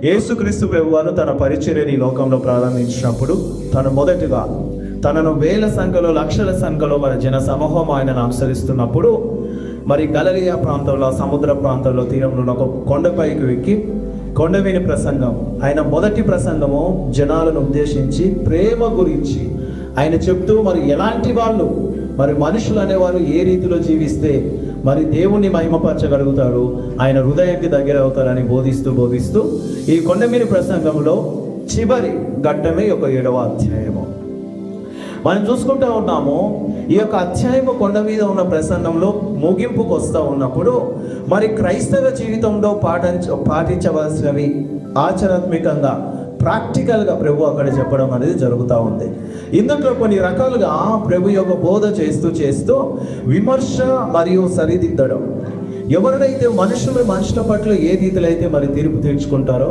యేసుక్రీస్తు ప్రభువును తన పరిచర్యని ఈ లోకంలో ప్రారంభించినప్పుడు తను మొదటిగా తనను వేల సంఖ్యలో లక్షల సంఖ్యలో మరి జన సమూహం ఆయనను అనుసరిస్తున్నప్పుడు మరి గలిలయ ప్రాంతంలో సముద్ర ప్రాంతంలో తీరంలో ఒక కొండపైకి ఎక్కి కొండవీని ప్రసంగం, ఆయన మొదటి ప్రసంగము జనాలను ఉద్దేశించి ప్రేమ గురించి ఆయన చెప్తూ మరి ఎలాంటి వాళ్ళు మరి మనుషులు అనేవారు ఏ రీతిలో జీవిస్తే మరి దేవుణ్ణి మహిమపరచగలుగుతారు, ఆయన హృదయానికి దగ్గర అవుతారని బోధిస్తూ ఈ కొండమీని ప్రసంగంలో చివరి ఘట్టమే ఒక 7వ అధ్యాయము మనం చూసుకుంటూ ఉన్నాము. ఈ యొక్క అధ్యాయము కొండ మీద ఉన్న ప్రసంగంలో ముగింపుకు వస్తూ ఉన్నప్పుడు మరి క్రైస్తవ జీవితంలో పాటించవలసినవి ఆచరణాత్మకంగా ప్రాక్టికల్గా ప్రభు అక్కడ చెప్పడం అనేది జరుగుతూ ఉంది. ఇందులో కొన్ని రకాలుగా ప్రభు యొక్క బోధ చేస్తూ విమర్శ మరియు సరిదిద్దడం. ఎవరినైతే మనుషుల పట్ల ఏ రీతిలో అయితే మరి తీర్పు తీర్చుకుంటారో,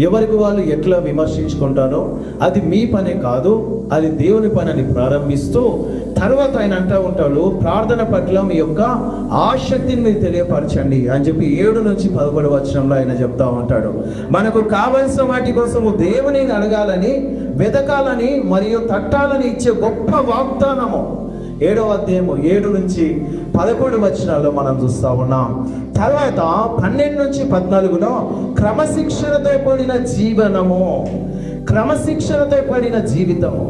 ఎవరికి వాళ్ళు ఎట్లా విమర్శించుకుంటారో అది మీ పనే కాదు, అది దేవుని పని అని ప్రారంభిస్తూ తర్వాత ఆయన అంటూ ఉంటాడు, ప్రార్థన పట్ల మీ యొక్క ఆసక్తిని మీరు తెలియపరచండి అని చెప్పి 7 నుంచి 11 వచనంలో ఆయన చెప్తా ఉంటాడు. మనకు కావలసిన వాటి కోసము దేవుని అడగాలని, వెతకాలని మరియు తట్టాలని ఇచ్చే గొప్ప వాగ్దానము 7వ అధ్యాయము 7 నుంచి 11 వచనాల్లో మనం చూస్తూ ఉన్నాం. తర్వాత 12 నుంచి 14లో క్రమశిక్షణతో కూడిన జీవనము, క్రమశిక్షణతో కూడిన జీవితము,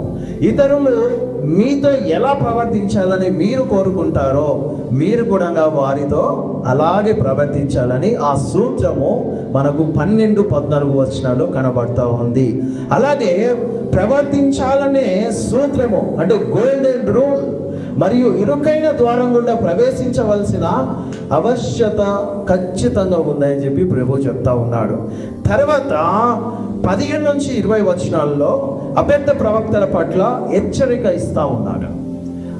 ఇతరులు మీతో ఎలా ప్రవర్తించాలని మీరు కోరుకుంటారో మీరు కూడా వారితో అలాగే ప్రవర్తించాలని ఆ సూత్రము మనకు 12-14 వచనాలు కనబడతా ఉంది. అలాగే ప్రవర్తించాలనే సూత్రము అంటే గోల్డెన్ రూల్ మరియు ఇరుకైన ద్వారం గుండా ప్రవేశించవలసిన ఆవశ్యకత ఖచ్చితంగా ఉందని చెప్పి ప్రభు చెప్తా ఉన్నాడు. తర్వాత 15 నుంచి 20 వచనాల్లో అబద్ధ ప్రవక్తల పట్ల హెచ్చరిక ఇస్తా ఉన్నాడు.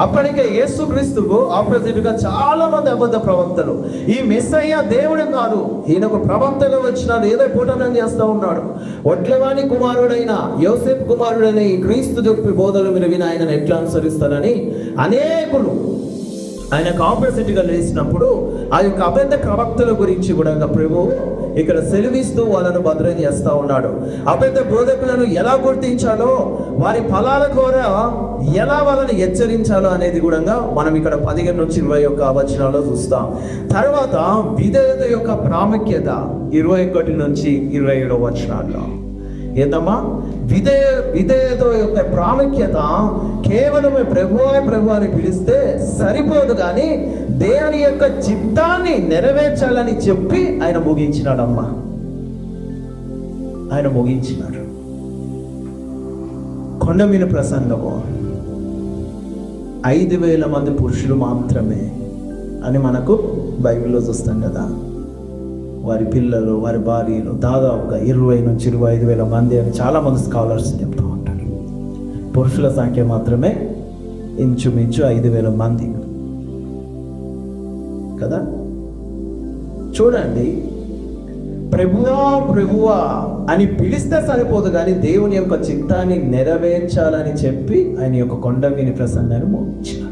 అప్పటికే యేసుక్రీస్తుకు ఆపోజిట్గా చాలా మంది అబద్ధ ప్రవక్తలు, ఈ మెస్సయ్య దేవుడు కాదు, ఈయన ఒక ప్రవక్తగా వచ్చినాడు, ఏదో పూటనం చేస్తూ ఉన్నాడు, ఒడ్లవాని కుమారుడైన యోసేపు కుమారుడైన ఈ క్రీస్తు చెప్పి బోధలు మీరు విని ఆయనను ఎట్లా అనుసరిస్తారని అనేకులు ఆయనకు ఆపోజిట్గా లేచినప్పుడు ఆ యొక్క అబద్ధ ప్రవక్తల గురించి కూడా ప్రభు ఇక్కడ సెలవిస్తూ వాళ్ళను భద్రం చేస్తూ ఉన్నాడు. అబద్ధ బోధకులను ఎలా గుర్తించాలో, వారి ఫలాల ద్వారా ఎలా వాళ్ళని హెచ్చరించాలో అనేది కూడా మనం ఇక్కడ 15 నుంచి 21 వచనాల్లో చూస్తాం. తర్వాత విధేయత యొక్క ప్రాముఖ్యత 21 నుంచి 27 వచనాల్లో. ఏదమ్మా విధేయత యొక్క ప్రాముఖ్యత కేవలం ప్రభు అని పిలిస్తే సరిపోదు, కానీ దేవుని యొక్క చిత్తాన్ని నెరవేర్చాలని చెప్పి ఆయన ముగించినాడమ్మా. ఆయన ముగించినాడు. కొండమీద ప్రసంగము 5,000 మంది పురుషులు మాత్రమే అని మనకు బైబిల్లో చూస్తాం కదా. వారి పిల్లలు, వారి భార్యలు దాదాపుగా 20 నుంచి 25,000 మంది అని చాలామంది స్కాలర్స్ చెప్తూ ఉంటారు. పురుషుల సంఖ్య మాత్రమే ఇంచుమించు 5,000 మంది కదా. చూడండి, ప్రభువా అని పిలిస్తే సరిపోదు, కానీ దేవుని యొక్క చిత్తాన్ని నెరవేర్చాలని చెప్పి ఆయన యొక్క కొండమీని ప్రసంగాన్ని ముగించినాడు.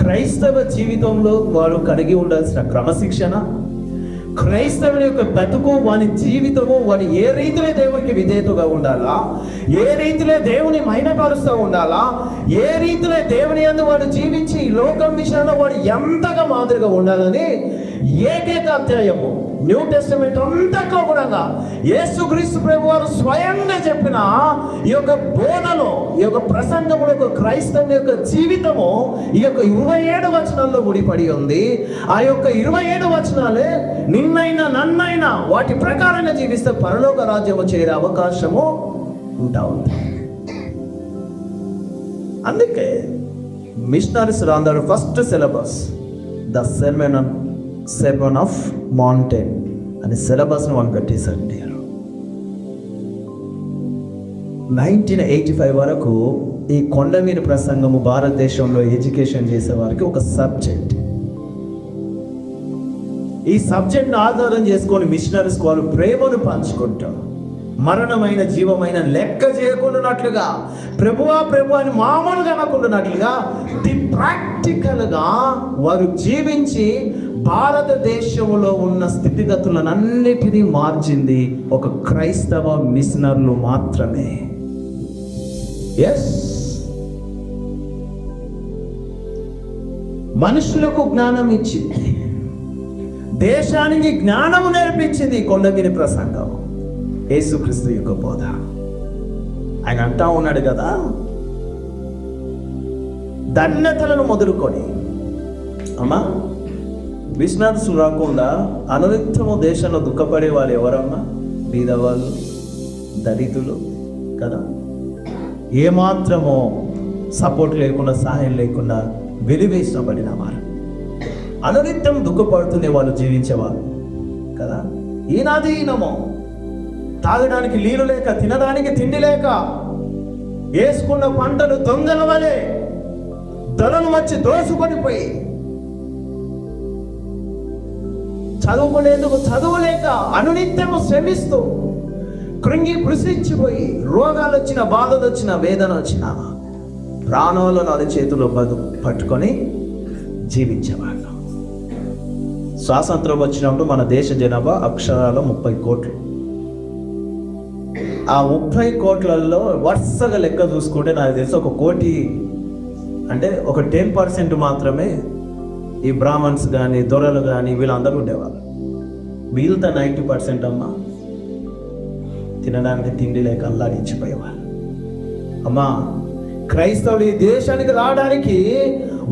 క్రైస్తవ జీవితంలో వారు కలిగి ఉండాల్సిన క్రమశిక్షణ, క్రైస్తవుని యొక్క బతుకు, వాని జీవితము, వాని ఏ రీతిలో దేవునికి విధేయతగా ఉండాలా, ఏ రీతిలో దేవుని మహిమపరుస్తూ ఉండాలా, ఏ రీతిలో దేవుని యందు వాడు జీవించి ఈ లోకం విషయంలో వాడు ఎంతగా మాదిరిగా ఉండాలని ఏకైక అధ్యాయము న్యూ టెస్టమెంట్ అంతా కూడా యేసుక్రీస్తు ప్రభు వారు స్వయంగా చెప్పిన ఈ యొక్క బోధలో, ఈ యొక్క ప్రసంగంలో ఒక క్రైస్తవుని యొక్క జీవితము ఈ యొక్క 27 వచనాల్లో ముడిపడి ఉంది. ఆ యొక్క 27 వచనాలే నిన్నైనా నన్నైనా వాటి ప్రకారంగా జీవిస్తే పరలోక రాజ్యము చేరే అవకాశము ఉంటా ఉంది. అందుకే మిషనరీస్ రాందరు first syllabus the sermon of mountain అనే సిలబస్ను వాళ్ళు కట్టేశారండి. 1985 వరకు ఈ కొండమీద ప్రసంగము భారతదేశంలో ఎడ్యుకేషన్ చేసే వారికి ఒక సబ్జెక్ట్. ఈ సబ్జెక్ట్ను ఆధారం చేసుకొని మిషనరీస్ వాళ్ళు ప్రేమను పంచుకుంటారు. మరణమైన జీవమైన లెక్క చేయకుండానట్లుగా, ప్రభువా అని మామూలుగా అనకుండానట్లుగా ప్రాక్టికల్గా వారు జీవించి భారతదేశంలో ఉన్న స్థితిగతులనన్నిటినీ మార్చింది ఒక క్రైస్తవ మిషనర్లు మాత్రమే. ఎస్, మనుషులకు జ్ఞానం ఇచ్చింది, దేశానికి జ్ఞానము నేర్పించింది కొండగిరి ప్రసంగం, యేసుక్రీస్తు యొక్క బోధ. ఆయన అంటా ఉన్నాడు కదా, ధన్యతలను మొదలుకొని అమ్మా బిజినెస్ రాకుండా అనునిత్యము దేశంలో దుఃఖపడే వాళ్ళు ఎవరమ్మా? బీదవాళ్ళు, దళితులు కదా. ఏమాత్రమో సపోర్ట్ లేకుండా, సహాయం లేకుండా వెలివేసినబడిన వారు, అనునిత్యం దుఃఖపడుతునే వాళ్ళు జీవించేవారు కదా. ఈనాదీనమో తాగడానికి నీళ్ళు లేక, తినడానికి తిండి లేక, వేసుకున్న పంటలు దొంగల వలె ధరలు వచ్చి దోసుకొనిపోయి, చదువుకునేందుకు చదువు లేక అనునిత్యము శ్రమిస్తూ కృంగి కృషించిపోయి, రోగాలు వచ్చిన, బాధలు వచ్చిన, వేదన వచ్చిన, ప్రాణాలను అది చేతుల్లో పట్టుకొని జీవించేవాళ్ళు. స్వాతంత్రం వచ్చినప్పుడు మన దేశ జనాభా అక్షరాల 30 కోట్లు. ఆ 30 కోట్లలో వరుసగా లెక్క చూసుకుంటే నాకు తెలిసి 1 కోటి అంటే ఒక 10% మాత్రమే ఈ బ్రాహ్మణ్స్ కానీ, దొరలు కానీ వీళ్ళందరూ ఉండేవాళ్ళు. మిగతా 90% అమ్మా తినడానికి తిండి లేక అల్లాడించిపోయేవాళ్ళు. అమ్మా, క్రైస్తవులు ఈ దేశానికి రావడానికి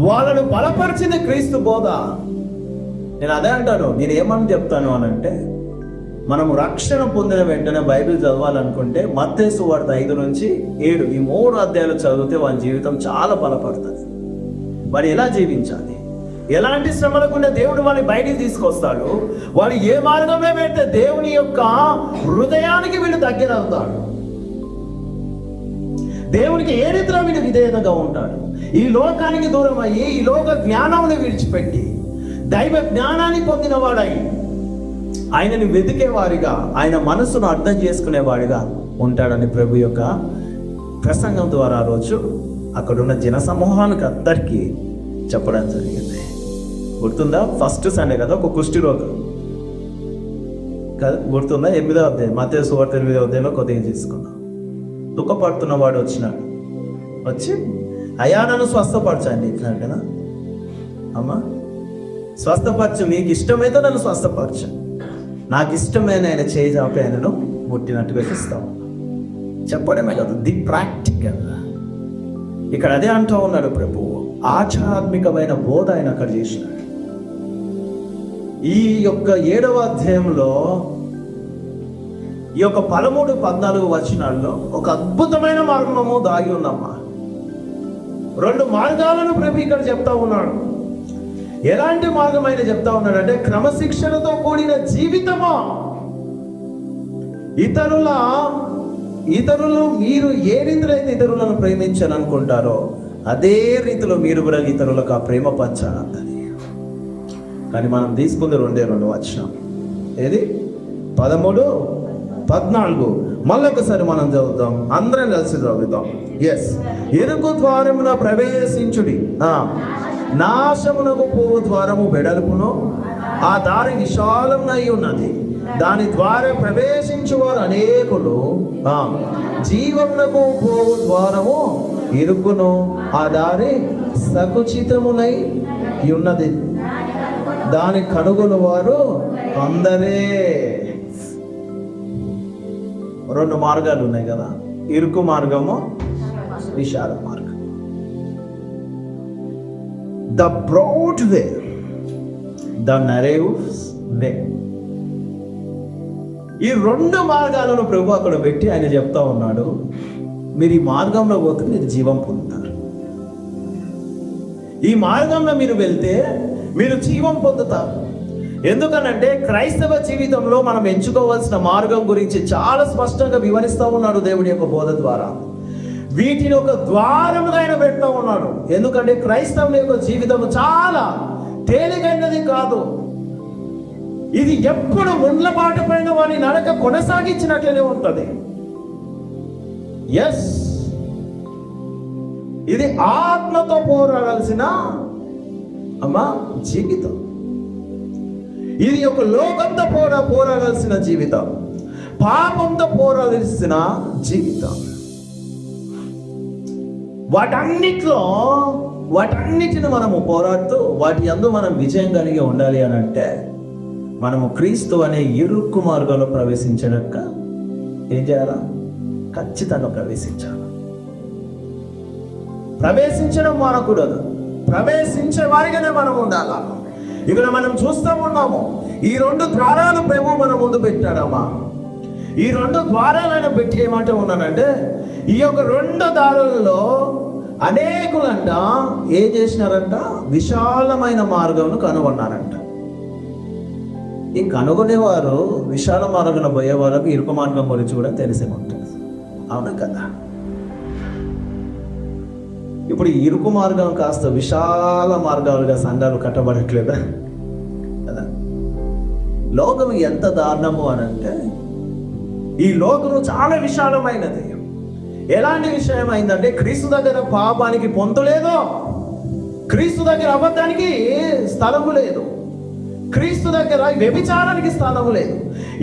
వాళ్ళను బలపరిచింది క్రీస్తు బోధ. నేను అదే అంటాను. నేను ఏమని చెప్తాను అని అంటే, మనము రక్షణ పొందిన వెంటనే బైబిల్ చదవాలనుకుంటే మత్తయి సువార్త 5 నుంచి 7 ఈ 3 అధ్యాయాలు చదివితే వాళ్ళ జీవితం చాలా బలపడుతుంది. వాడు ఎలా జీవించాలి, ఎలాంటి శ్రమలకుండా దేవుడు వాళ్ళని బయటికి తీసుకొస్తాడు, వాడు ఏ మార్గమే పెడితే దేవుని యొక్క హృదయానికి వీడు దగ్గర అవుతాడు, దేవునికి ఏ రీతిలో వీడు విధేయతగా ఉంటాడు. ఈ లోకానికి దూరం అయ్యి, ఈ లోక జ్ఞానాన్ని విడిచిపెట్టి దైవ జ్ఞానాన్ని పొందిన వాడై ఆయనని వెతికేవాడిగా, ఆయన మనసును అర్థం చేసుకునేవాడిగా ఉంటాడని ప్రభు యొక్క ప్రసంగం ద్వారా రోజు అక్కడున్న జన సమూహానికి అందరికీ చెప్పడం జరిగింది. గుర్తుందా? ఫస్ట్ సండే కదా, ఒక కుష్టి రోగం కదా, గుర్తుందా? 8వ అధ్యాయం, మత్తయి సువార్త 8వ అధ్యాయంలో కొద్దిగా తీసుకున్నాం. దుఃఖపడుతున్న వాడు వచ్చినాడు, వచ్చి అయ్యా నన్ను స్వస్థపరచండి ఇట్లాడు కదా. అమ్మా, స్వస్థపరచు, నీకు ఇష్టమైతే నన్ను స్వస్థపరచు, నాకు ఇష్టమైన ఆయన చేయి చాపి ఆయనను ముట్టినట్టుగా ఇస్తాం. చెప్పడమే కాదు, ది ప్రాక్టికల్. ఇక్కడ అదే అంటూ ఉన్నాడు ప్రభు. ఆధ్యాత్మికమైన బోధ ఆయన అక్కడ చేసినాడు. ఈ యొక్క 7వ అధ్యాయంలో ఈ యొక్క 13-14 వచనాల్లో ఒక అద్భుతమైన మార్గము దాగి ఉందమ్మా. 2 మార్గాలను ప్రభు ఇక్కడ చెప్తా ఉన్నాడు. ఎలాంటి మార్గం ఆయన చెప్తా ఉన్నాడు అంటే, క్రమశిక్షణతో కూడిన జీవితమా. ఇతరులు మీరు ఏ రీతిలో అయితే ఇతరులను ప్రేమించాలనుకుంటారో అదే రీతిలో మీరు కూడా ఇతరులకు ఆ ప్రేమ పంచాలని. కానీ మనం తీసుకుంది 2 వచనం. ఏది? 13-14 మళ్ళొకసారి మనం చదువుతాం, అందరం కలిసి చదువుతాం. ఎస్. ఇరుకు ద్వారమున ప్రవేశించుడి, నాశమునకు పోవు ద్వారము వెడల్పును, ఆ దారి విశాలమై ఉన్నది, దాని ద్వారా ప్రవేశించువారు అనేకులు. జీవమునకు పోవు ద్వారము ఇరుకును, ఆ దారి సకుచితమునై ఉన్నది, దాని కనుగొన వారు అందరే. 2 మార్గాలు ఉన్నాయి కదా, ఇరుకు మార్గము, విశాల మార్గం. The broad way, the narrow way. ఈ 2 మార్గాలను ప్రభు అక్కడ పెట్టి ఆయన చెప్తా ఉన్నాడు, మీరు ఈ మార్గంలో పోతే మీరు జీవం పొందుతారు. ఈ మార్గంలో మీరు వెళ్తే మీరు జీవం పొందుతారు. ఎందుకనంటే క్రైస్తవ జీవితంలో మనం ఎంచుకోవాల్సిన మార్గం గురించి చాలా స్పష్టంగా వివరిస్తూ ఉన్నాడు దేవుడి యొక్క బోధ ద్వారా. వీటిని ఒక ద్వారముగా ఆయన పెడతా ఉన్నాడు. ఎందుకంటే క్రైస్తవుల యొక్క జీవితం చాలా తేలికైనది కాదు. ఇది ఎప్పుడు ముండ్లబాట పైన వారి నడక కొనసాగించినట్లనే ఉంటుంది. ఎస్, ఇది ఆత్మతో పోరాడాల్సిన జీవితం. ఇది ఒక లోకంతో పోరాడాల్సిన జీవితం, పాపంతో పోరాడాల్సిన జీవితం. వాటన్నిటిని మనము పోరాడుతూ వాటి యందు మనం విజయం కలిగి ఉండాలి అని అంటే మనము క్రీస్తు అనే ఇరుక్కు మార్గంలో ప్రవేశించడాక ఏం చేయాలా? ఖచ్చితంగా ప్రవేశించడం మానకూడదు. ప్రవేశించే వారిగానే మనం ఉండాలా. ఇక్కడ మనం చూస్తూ ఉన్నాము, ఈ 2 ద్వారాలు ప్రభు మన ముందు పెట్టాడమ్మా. ఈ 2 ద్వారాలను పెట్టి ఏమంటే ఉన్నానంటే, ఈ యొక్క 2 దారులలో అనేకులంట ఏం చేసినారంట? విశాలమైన మార్గంను కనుగొన్నారంట. ఈ కనుగొనేవారు విశాల మార్గంలో పోయే వాళ్ళకు ఇరుకు మార్గం గురించి కూడా తెలిసే ఉంటుంది. అవును కదా? ఇప్పుడు ఈ ఇరుకు మార్గం కాస్త విశాల మార్గాలుగా సంఘాలు కట్టబడట్లేదా కదా? లోకం ఎంత దారుణము అని అంటే, ఈ లోకము చాలా విశాలమైనది. ఎలాంటి విషయం అయిందంటే, క్రీస్తు దగ్గర పాపానికి పొంతు లేదు, క్రీస్తు దగ్గర అబద్ధానికి స్థలము లేదు, క్రీస్తు దగ్గర వ్యభిచారానికి స్థానము లేదు,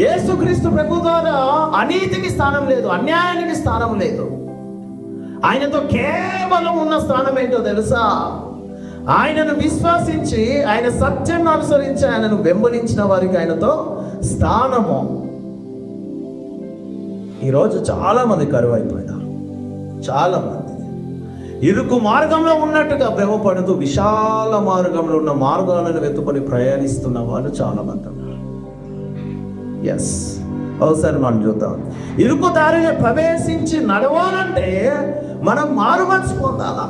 యేసు క్రీస్తు ప్రభు ద్వారా అనీతికి స్థానం లేదు, అన్యాయానికి స్థానం లేదు. ఆయనతో కేవలం ఉన్న స్థానం ఏంటో తెలుసా? ఆయనను విశ్వాసించి, ఆయన సత్యాన్ని అనుసరించి, ఆయనను వెంబడించిన వారికి ఆయనతో స్థానము. ఈరోజు చాలా మంది కరువు అయిపోయినారు. చాలా మంది ఇరుకు మార్గంలో ఉన్నట్టుగా భ్రమపడుతూ విశాల మార్గంలో ఉన్న మార్గాలను వెతుకొని ప్రయాణిస్తున్న వాళ్ళు చాలా మంది ఉన్నారు. ఎస్, ఒకసారి మనం చూద్దాం. ఇరుకు దారిని ప్రవేశించి నడవాలంటే మనం మారుమనసు పొందాలా.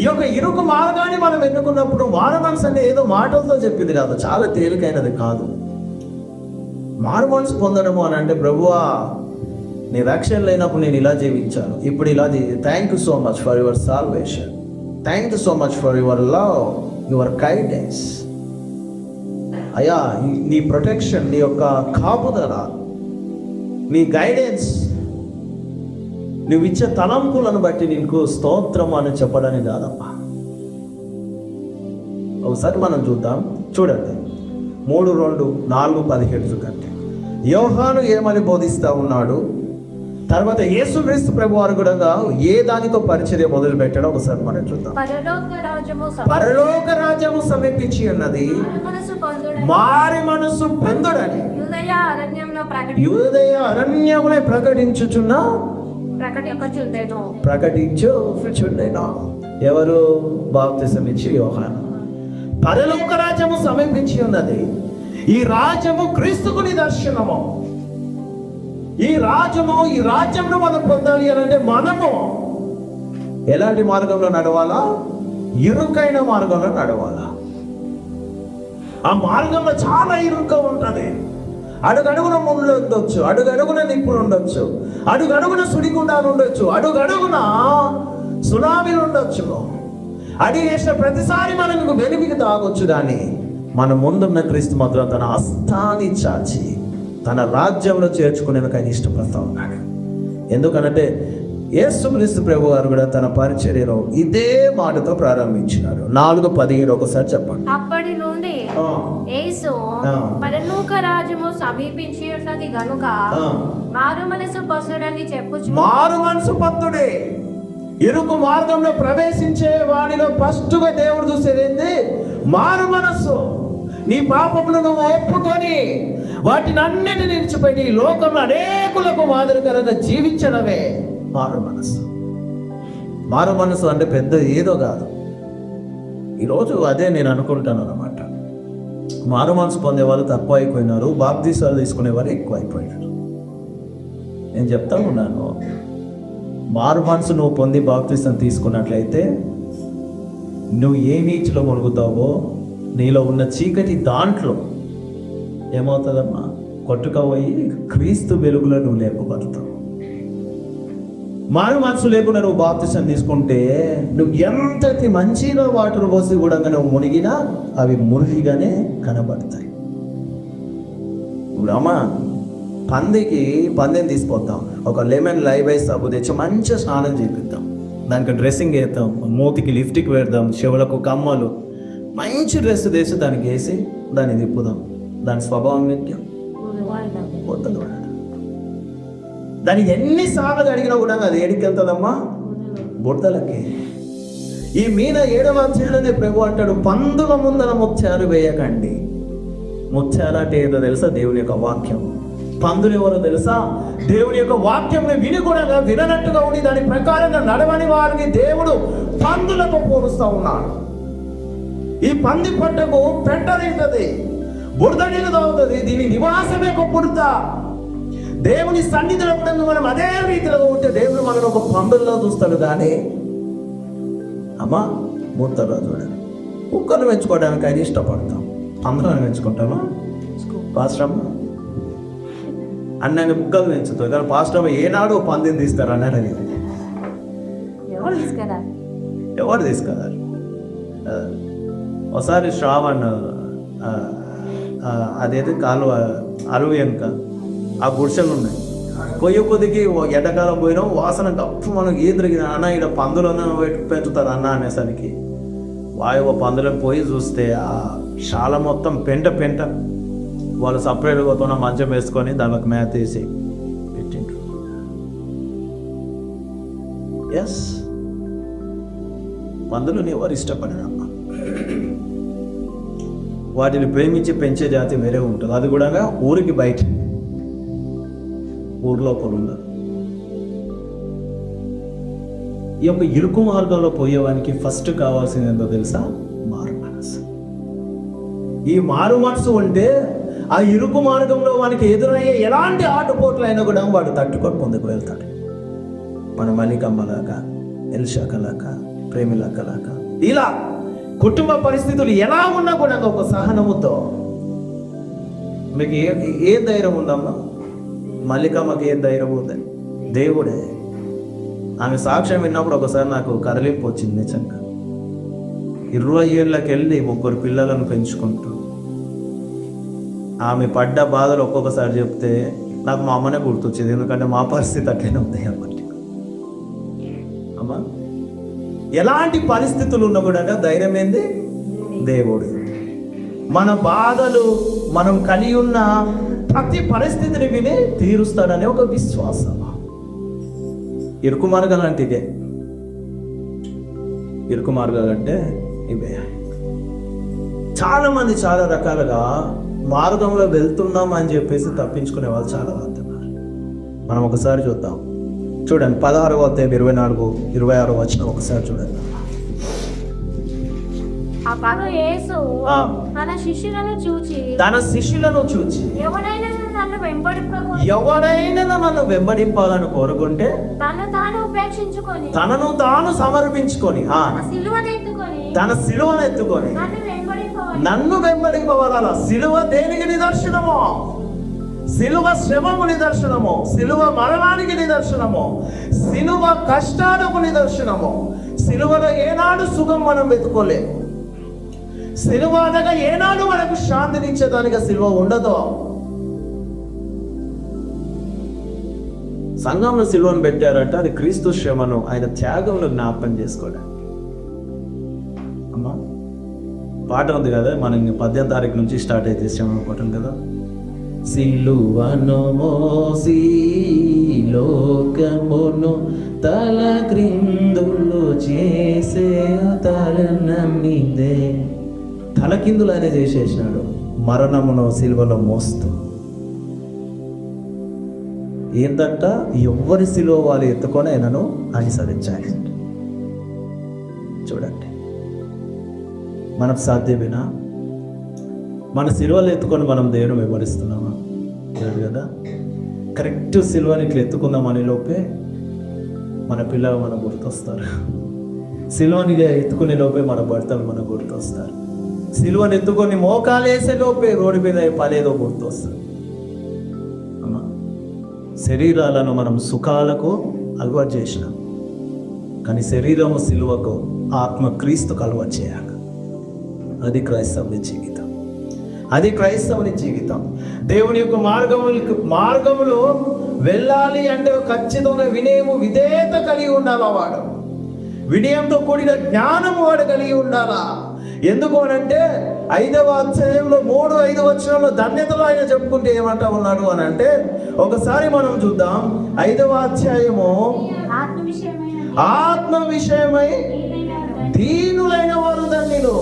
ఈ యొక్క ఇరుకు మార్గాన్ని మనం ఎన్నుకున్నప్పుడు మారుమనసు అంటే ఏదో మాటలతో చెప్పింది కాదు, చాలా తేలికైనది కాదు. మారుమనసు పొందడము అని అంటే, ప్రభువా నీ రక్షణ లేనప్పుడు నేను ఇలా జీవించాను, ఇప్పుడు ఇలా thank you so much for your salvation, thank you so much for your love, your kindness. అయ్యా, నీ ప్రొటెక్షన్, నీ యొక్క కాపుదల, నీ గైడెన్స్, నువ్వు ఇచ్చే తలంపులను బట్టి నీకు స్తోత్రం అని చెప్పడానికి కాదమ్మా. ఒకసారి మనం చూద్దాం. చూడండి 3:2-4:17 చూడండి. యోహాను ఏమని బోధిస్తా ఉన్నాడు, తర్వాత యేసుక్రీస్తు ప్రభు వారు కూడా ఏ దానితో పరిచర్య మొదలు పెట్టాడో ఒకసారి మనం చూద్దాం. పరలోక రాజ్యము సమీపించి ఉన్నది, మారి మనసు పొందుడని యూదయ అరణ్యములే ప్రకటించుచుండెను. ఎవరు? బాప్తిసం ఇచ్చి యోహాను. పరలోక రాజ్యము సమీపించి ఉన్నది. ఈ రాజ్యము క్రీస్తుకు నిదర్శనము. ఈ రాజ్యంలో మనం పొందాలి అని అంటే మనము ఎలాంటి మార్గంలో నడవాలా? ఇరుకైన మార్గంలో నడవాలా. ఆ మార్గంలో చాలా ఇరుగ్గా ఉంటుంది. అడుగడుగున ముళ్ళు ఉండొచ్చు, అడుగడుగున నిప్పులు ఉండొచ్చు, అడుగడుగున సుడిగుండాలు ఉండొచ్చు, అడుగడుగున సునామీలు ఉండొచ్చు. అడిగి వేసిన ప్రతిసారి మనకు వెలిమికి తాగొచ్చు. దాన్ని మన ముందున్న క్రీస్తు మాత్రం తన హస్తాన్ని చాచి తన రాజ్యంలో చేర్చుకునేందుకు ఆయన ఇష్టపడతా ఉన్నాడు. ఎందుకనంటే యేసుక్రీస్తు ప్రభు వారు కూడా తన పరిచర్యలో ఇదే మాటతో ప్రారంభించినాడు. 4:17 ఒకసారి చెప్పండి. అప్పటి నుండి యేసు పరలోక రాజ్యము సమీపించి ఉన్నది గనుక మారుమనసు పొందుడని చెప్పుచు. మారుమనసు పొందుడే. ఇరుకు మార్గంలో ప్రవేశించే వాడిలో ఫస్ట్గా దేవుడు చూసేది ఏంటి? మారు మనస్సు. నీ పాపములను ఒప్పుకొని వాటిని అన్నిటిని విడిచిపెట్టి లోకంలో అనేకులకు మాదిరికరంగా జీవించడమే మారు మనస్సు. మారు మనస్సు అంటే పెద్ద ఏదో కాదు. ఈరోజు అదే నేను అనుకుంటాను అన్నమాట. మారు మనసు పొందేవాళ్ళు తక్కువ అయిపోయినారు, బాప్తీసాలు తీసుకునేవారు ఎక్కువ అయిపోయినారు. నేను చెప్తా ఉన్నాను, మారు మనసు నువ్వు పొంది బాప్తీసం తీసుకున్నట్లయితే నువ్వు ఏ నీటిలో మునుగుతావో నీలో ఉన్న చీకటి దాంట్లో ఏమవుతుందమ్మా? కొట్టుకపోయి క్రీస్తు వెలుగులో నువ్వు లేపబడతావు. మారు మనసు లేకుండా నువ్వు బాప్తీసం తీసుకుంటే నువ్వు ఎంతటి మంచిగా వాటర్ పోసి కూడా నువ్వు మునిగినా అవి మునిగిగానే కనబడతాయి. ఇప్పుడు అమ్మా, పందెం తీసుకొద్దాం, ఒక లెమన్ లైవ్ ఐస్ సబ్బు తెచ్చి మంచిగా స్నానం చేపిద్దాం, దానికి డ్రెస్సింగ్ వేద్దాం, మూతికి లిప్స్టిక్ పెడదాం, చెవులకు కమ్మలు, మంచి డ్రెస్ తెచ్చి దానికి వేసి దాన్ని తిప్పుదాం. దాని స్వభావం ఏంటి? బురదలో. దాన్ని ఎన్నిసార్లు అడిగినా కూడా అది ఏడికి వెళ్తుందమ్మా? బురదలకి. ఈ మీన 7వ అధ్యాయంలోనే ప్రభు అంటాడు, పందుల ముందర ముత్యాలు వేయకండి. ముత్యాలు అంటే ఏదో తెలుసా? దేవుని యొక్క వాక్యం. పందులు ఎవరో తెలుసా? దేవుని యొక్క వాక్యం విని కూడా వినట్టుగా ఉండి దాని ప్రకారంగా నడవని వారిని దేవుడు పందులకు పోలుస్తూ ఉన్నాడు. ఈ పంది పట్టకు పెంట తింటది, బురద నీళ్ళు తాగుతుంది, దీని నివాసమే ఒక బురద. దేవుని సన్నిధిలో మనం అదే రీతిలో ఉంటే దేవుడు మనల్ని ఒక పందుల్లో చూస్తాడు. కానీ అమ్మా బురదలో చూడండి. కుక్కను పెంచుకోవడానికి అది ఇష్టపడతాం, పందులను పెంచుకుంటామా? పాస్టర్ అమ్మ అన్నని కుక్కలు పెంచుతాం, కానీ పాస్టర్ అమ్మ ఏనాడు పందిని తీస్తారు అన్నాడు. అది ఎవరు తీసుకెళ్ళారు? ఒకసారి శ్రావణ్ అదేది కాలువ అరువు వెనుక ఆ గుడిసెలు ఉన్నాయి. కొద్దికి ఎండాకాలం పోయినాం, వాసన గప్పు మనకు ఈదరిగిన అన్న ఇక్కడ పందులను పెంచుతారు అన్న అనేసరికి వాయువు పందులకు పోయి చూస్తే ఆ శాల మొత్తం పెంట పెంట. వాళ్ళు సపరేట్గా పోతున్న మంచం వేసుకొని దానికి మేత వేసి పెట్టిండ్రు. ఎస్, పందులను ఎవరు ఇష్టపడరమ్మా. వాటిని ప్రేమించి పెంచే జాతి వేరే ఉంటుంది. అది కూడా ఊరికి బయట, ఊర్లోపల ఉండదు. ఈ యొక్క ఇరుకు మార్గంలో పోయేవానికి ఫస్ట్ కావాల్సింది ఏంటో తెలుసా? మారు మనసు. ఈ మారు మనసు ఉంటే ఆ ఇరుకు మార్గంలో వానికి ఎదురయ్యే ఎలాంటి ఆటుపోట్లు అయినా కూడా వాడు తట్టుకొని ముందుకు వెళ్తాడు. మన మలికమ్మలాగా, ఎల్షాకలాగా, ప్రేమిలక్కలాగా, ఇలా కుటుంబ పరిస్థితులు ఎలా ఉన్నా కూడా ఒక సహనముతో. మీకు ఏ ధైర్యం ఉందమ్మా? మల్లికమ్మకి ఏం ధైర్యం ఉంది? దేవుడే. ఆమె సాక్ష్యం విన్నప్పుడు ఒకసారి నాకు కదలింపు వచ్చింది నిజంగా. 20 ఏళ్ళకి వెళ్ళి 3 పిల్లలను పెంచుకుంటూ ఆమె పడ్డ బాధలు ఒక్కొక్కసారి చెప్తే నాకు మా అమ్మనే గుర్తొచ్చేది. ఎందుకంటే మా పరిస్థితి అట్లనే ఉంది కాబట్టి. అమ్మా, ఎలాంటి పరిస్థితులు ఉన్నా కూడా ధైర్యం ఏంది? దేవుడు. మన బాధలు మనం కలిగి ఉన్న ప్రతి పరిస్థితిని విని తీరుస్తాడనే ఒక విశ్వాసం. ఇరుకు మార్గాలు అంటే ఇదే. ఇరుకు మార్గాలు అంటే ఇవే. చాలా మంది చాలా రకాలుగా మార్గంలో వెళ్తున్నాం అని చెప్పేసి తప్పించుకునే వాళ్ళు చాలా మంది ఉన్నారు. మనం ఒకసారి చూద్దాం. చూడండి 16వ అధ్యాయం 24, 26 వచనం ఒకసారి చూడండి. అప్పుడు యేసు తన శిష్యులను చూచి ఎవరైనా నన్ను వెంబడింపాలని కోరుకుంటే తనను తాను సమర్పించుకొని తన సిలువను ఎత్తుకొని నన్ను వెంబడింపవల. సిలువ దేనికి నిదర్శనమో? సిలువ శ్రమము నిదర్శనము, సిలువ మరణానికి నిదర్శనము, సిలువ కష్టాలకు నిదర్శనము. సిలువలో ఏనాడు సుఖం మనం వెతుకోలేము. సిలువ అనగా ఏనాడు మనకు శాంతినిచ్చేదానిగా సిలువ ఉండదు. సంఘంలో సిలువను పెట్టారంటే అది క్రీస్తు శ్రమను, ఆయన త్యాగంలో జ్ఞాపకం చేసుకోవడానికి. అమ్మా, పాట ఉంది కదా, మనం 18వ తారీఖు నుంచి స్టార్ట్ అయితే శ్రమ అనుకుంటాం కదా. సిలువను మోసి లోకమును తల క్రిందులు చేసే తలనమ్మిదే. తలకిందులు ఆయన చేసేసినాడు, మరణమును సిలువలో మోస్తూ. ఏంటంట? ఎవరి సిలువ వాళ్ళు ఎత్తుకొని ఆయనను అనుసరించాలి. చూడండి, మనకు సాధ్యమేనా? మన సిలువలు ఎత్తుకొని మనం దేవుని వెంబడిస్తున్నామా? లేదు కదా. కరెక్ట్ సిలువని ఇట్లా ఎత్తుకుందామని లోపే మన పిల్లలు మనకు గుర్తొస్తారు. సిలువని ఎత్తుకునే లోపే మన భర్తలు మనకు గుర్తొస్తారు. సిలువని ఎత్తుకొని మోకాలు వేసే లోపే రోడ్డు మీద పలేదో గుర్తొస్తారు. అమ్మా, శరీరాలను మనం సుఖాలకు అలవాటు చేసినాం, కానీ శరీరము సిలువకు, ఆత్మ క్రీస్తుకు అలవాటు చేయాలి. అది క్రైస్తవుని జీవితం. అది క్రైస్తవుని జీవితం. దేవుని యొక్క మార్గములో వెళ్ళాలి అంటే ఖచ్చితంగా వినయము, విధేయత కలిగి ఉండాలా. వాడు వినయంతో కూడిన జ్ఞానము వాడు కలిగి ఉండాలా. ఎందుకు అనంటే 5వ అధ్యాయంలో 3-5 వచనంలో ధన్యతలు ఆయన చెప్పుకుంటే ఏమంటా ఉన్నాడు అని అంటే, ఒకసారి మనం చూద్దాం. 5వ అధ్యాయము ఆత్మ విషయమై దీనులైన వారు ధన్యులు,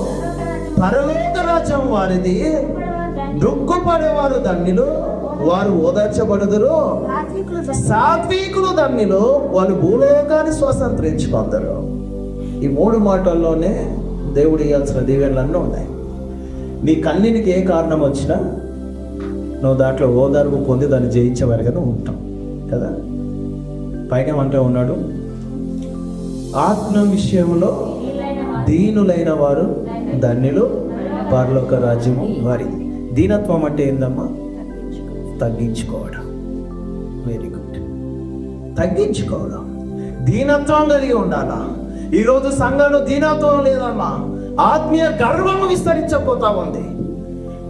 పరలోక రాజ్యం వారిది. దుఃఖపడేవారు ధన్యులు, వారు ఓదార్చబడుదురు. సాత్వికులు ధన్యులు, వాళ్ళు భూలోకాన్ని స్వతంత్రించుకుందరు. ఈ 3 మాటల్లోనే దేవుడు ఇవ్వాల్సిన దీవెనలన్నీ ఉన్నాయి. నీ కన్నీనికి ఏ కారణం వచ్చినా నువ్వు దాంట్లో ఓదార్పు పొంది దాన్ని జయించేవారుగా నువ్వు ఉంటావు కదా. పైగా అంటే ఉన్నాడు, ఆత్మ విషయంలో దీనులైన వారు ధన్యులు, పరలోక రాజ్యము వారిది. దీనత్వం అంటే ఏందమ్మా? తగ్గించుకోవడం. Very good. తగ్గించుకోవడం, దీనత్వం కలిగి ఉండాలా. ఈరోజు సంఘంలో దీనత్వం లేదమ్మా. ఆత్మీయ గర్వము విస్తరించకపోతా ఉంది.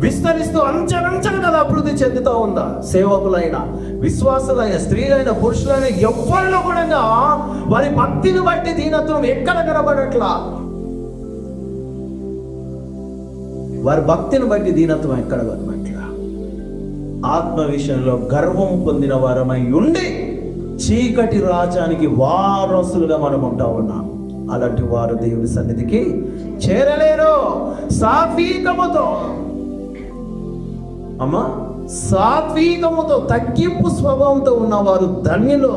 విస్తరిస్తూ అంచెలంచెలు కదా అభివృద్ధి చెందుతూ ఉందా. సేవకులైన, విశ్వాసులైన, స్త్రీలైన, పురుషులైన ఎవరిలో కూడా వారి భక్తిని బట్టి దీనత్వం ఎక్కడ కనబడట్లా. వారి భక్తిని బట్టి దీనత్వం ఎక్కడ కనబడట్లా. ఆత్మ విషయంలో గర్వం పొందిన వారమై ఉండి చీకటి రాజ్యానికి వారసులుగా మనం ఉంటా ఉన్నాం. అలాంటి వారు దేవుని సన్నిధికి చేరలేరు. సాత్వికముతో అమ్మా, సాత్వికముతో తగ్గింపు స్వభావంతో ఉన్నవారు ధన్యులు.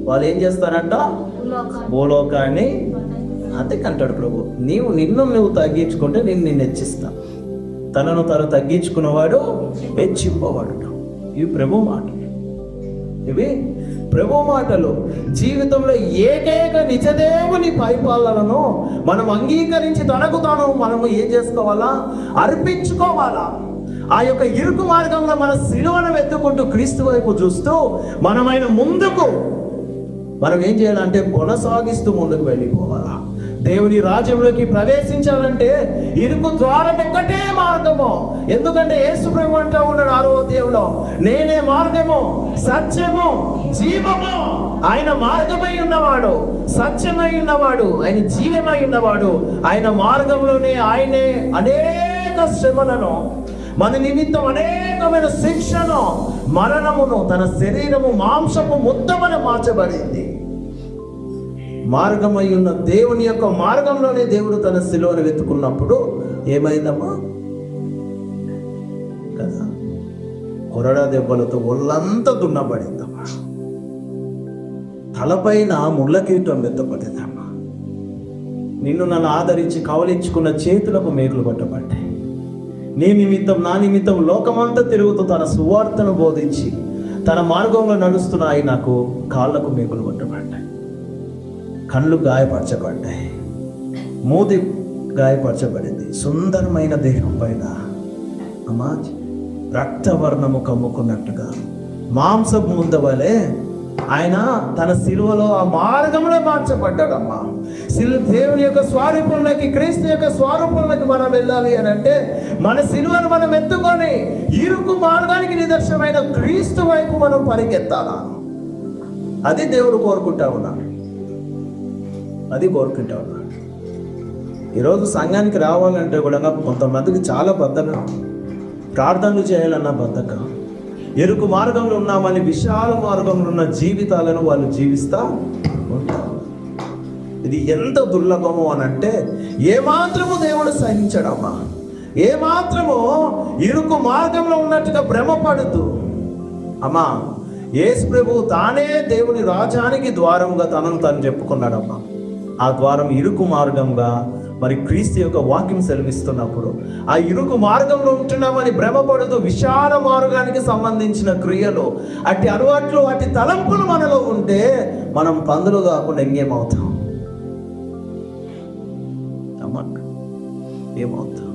వాళ్ళు ఏం చేస్తారంట? భూలోకాన్ని. అంతేకంటాడు ప్రభు, నిన్ను తగ్గించుకుంటే నిన్ను హెచ్చిస్తా. తనను తను తగ్గించుకున్నవాడు హెచ్చింపవాడు. ఇవి ప్రభు మాటలు. ఇవి ప్రభు మాటలు. జీవితంలో ఏకైక నిజదేవుని పరిపాలనను మనం అంగీకరించి తనకు తాను మనము ఏం చేసుకోవాలా? అర్పించుకోవాలా. ఆ యొక్క ఇరుకు మార్గంలో మన సిలువను వెతుక్కుంటూ క్రీస్తు వైపు చూస్తూ మనమైన ముందుకు మనం ఏం చేయాలంటే కొనసాగిస్తూ ముందుకు వెళ్ళిపోవాలా. దేవుని రాజ్యంలోకి ప్రవేశించాలంటే ఇరుకు ద్వారం ఒక్కటే మార్గము. ఎందుకంటే యేసు ప్రభు అంటూ ఉన్నాడు 6వ అధ్యాయంలో, నేనే మార్గము, సత్యము, జీవము. ఆయన మార్గమై ఉన్నవాడు, సత్యమై ఉన్నవాడు, ఆయన జీవమై ఉన్నవాడు. ఆయన మార్గంలోనే ఆయనే అనేక శ్రమలను, మన నిమిత్తం అనేకమైన శిక్షను, మరణమును తన శరీరము మాంసము ముద్దమని మార్చబడింది. మార్గమై ఉన్న దేవుని యొక్క మార్గంలోనే దేవుడు తన శిలువను వెతుకున్నప్పుడు ఏమైందమ్మా కదా, కొరడా దెబ్బలతో ఒళ్ళంతా దున్నబడిందమ్మా. తలపైన ముళ్ళ కిరీటం ఎత్తపడిందమ్మా. నిన్ను నన్ను ఆదరించి కవలించుకున్న చేతులకు మేకులు పట్టబడ్డాయి. నీ నిమిత్తం, నా నిమిత్తం లోకమంతా తిరుగుతూ తన సువార్తను బోధించి తన మార్గంలో నడుస్తున్న ఆయనకు కాళ్ళకు మేకులు పట్టబడ్డాయి. కళ్ళు గాయపరచబడ్డాయి, మూది గాయపరచబడింది. సుందరమైన దేహం పైన అమ్మా రక్తవర్ణము కమ్ముకున్నట్టుగా మాంసపు ముద్ద వలె ఆయన తన సిలువలో ఆ మార్గంలో మార్చబడ్డాడమ్మా. దేవుని యొక్క స్వరూపంలోకి, క్రీస్తు యొక్క స్వరూపంలోకి మనం వెళ్ళాలి అని అంటే మన సిలువను మనం ఎత్తుకొని ఇరుకు మార్గానికి నిదర్శనమైన క్రీస్తు వైపు మనం పరిగెత్తాలా. అది దేవుడు కోరుకుంటా ఉన్నాడు. అది కోరుకుంటా ఉన్నాడు. ఈరోజు సంఘానికి రావాలంటే కూడా కొంతమందికి చాలా బద్ధకం. ప్రార్థనలు చేయాలన్న బద్ధకం. ఎరుకు మార్గంలో ఉన్నామని విశాల మార్గంలో ఉన్న జీవితాలను వాళ్ళు జీవిస్తూ ఉంటారు. ఇది ఎంత దుర్లభము అని అంటే ఏమాత్రము దేవుడు సహించడమ్మా. ఏమాత్రము ఇరుకు మార్గంలో ఉన్నట్టుగా భ్రమపడుతూ అమ్మా, యేసు ప్రభువు తానే దేవుని రాజ్యానికి ద్వారంగా తనను తాను చెప్పుకున్నాడమ్మా. ఆ ద్వారం ఇరుకు మార్గంగా మరి క్రీస్తు యొక్క వాక్యం సెలవిస్తున్నప్పుడు ఆ ఇరుకు మార్గంలో ఉంటున్నామని భ్రమపడుతూ విశాల మార్గానికి సంబంధించిన క్రియలు, అట్టి అలవాట్లు, అట్టి తలంపులు మనలో ఉంటే మనం పందులు కాకుండా ఇంకేమవుతాం అమ్మా? ఏమవుతాం?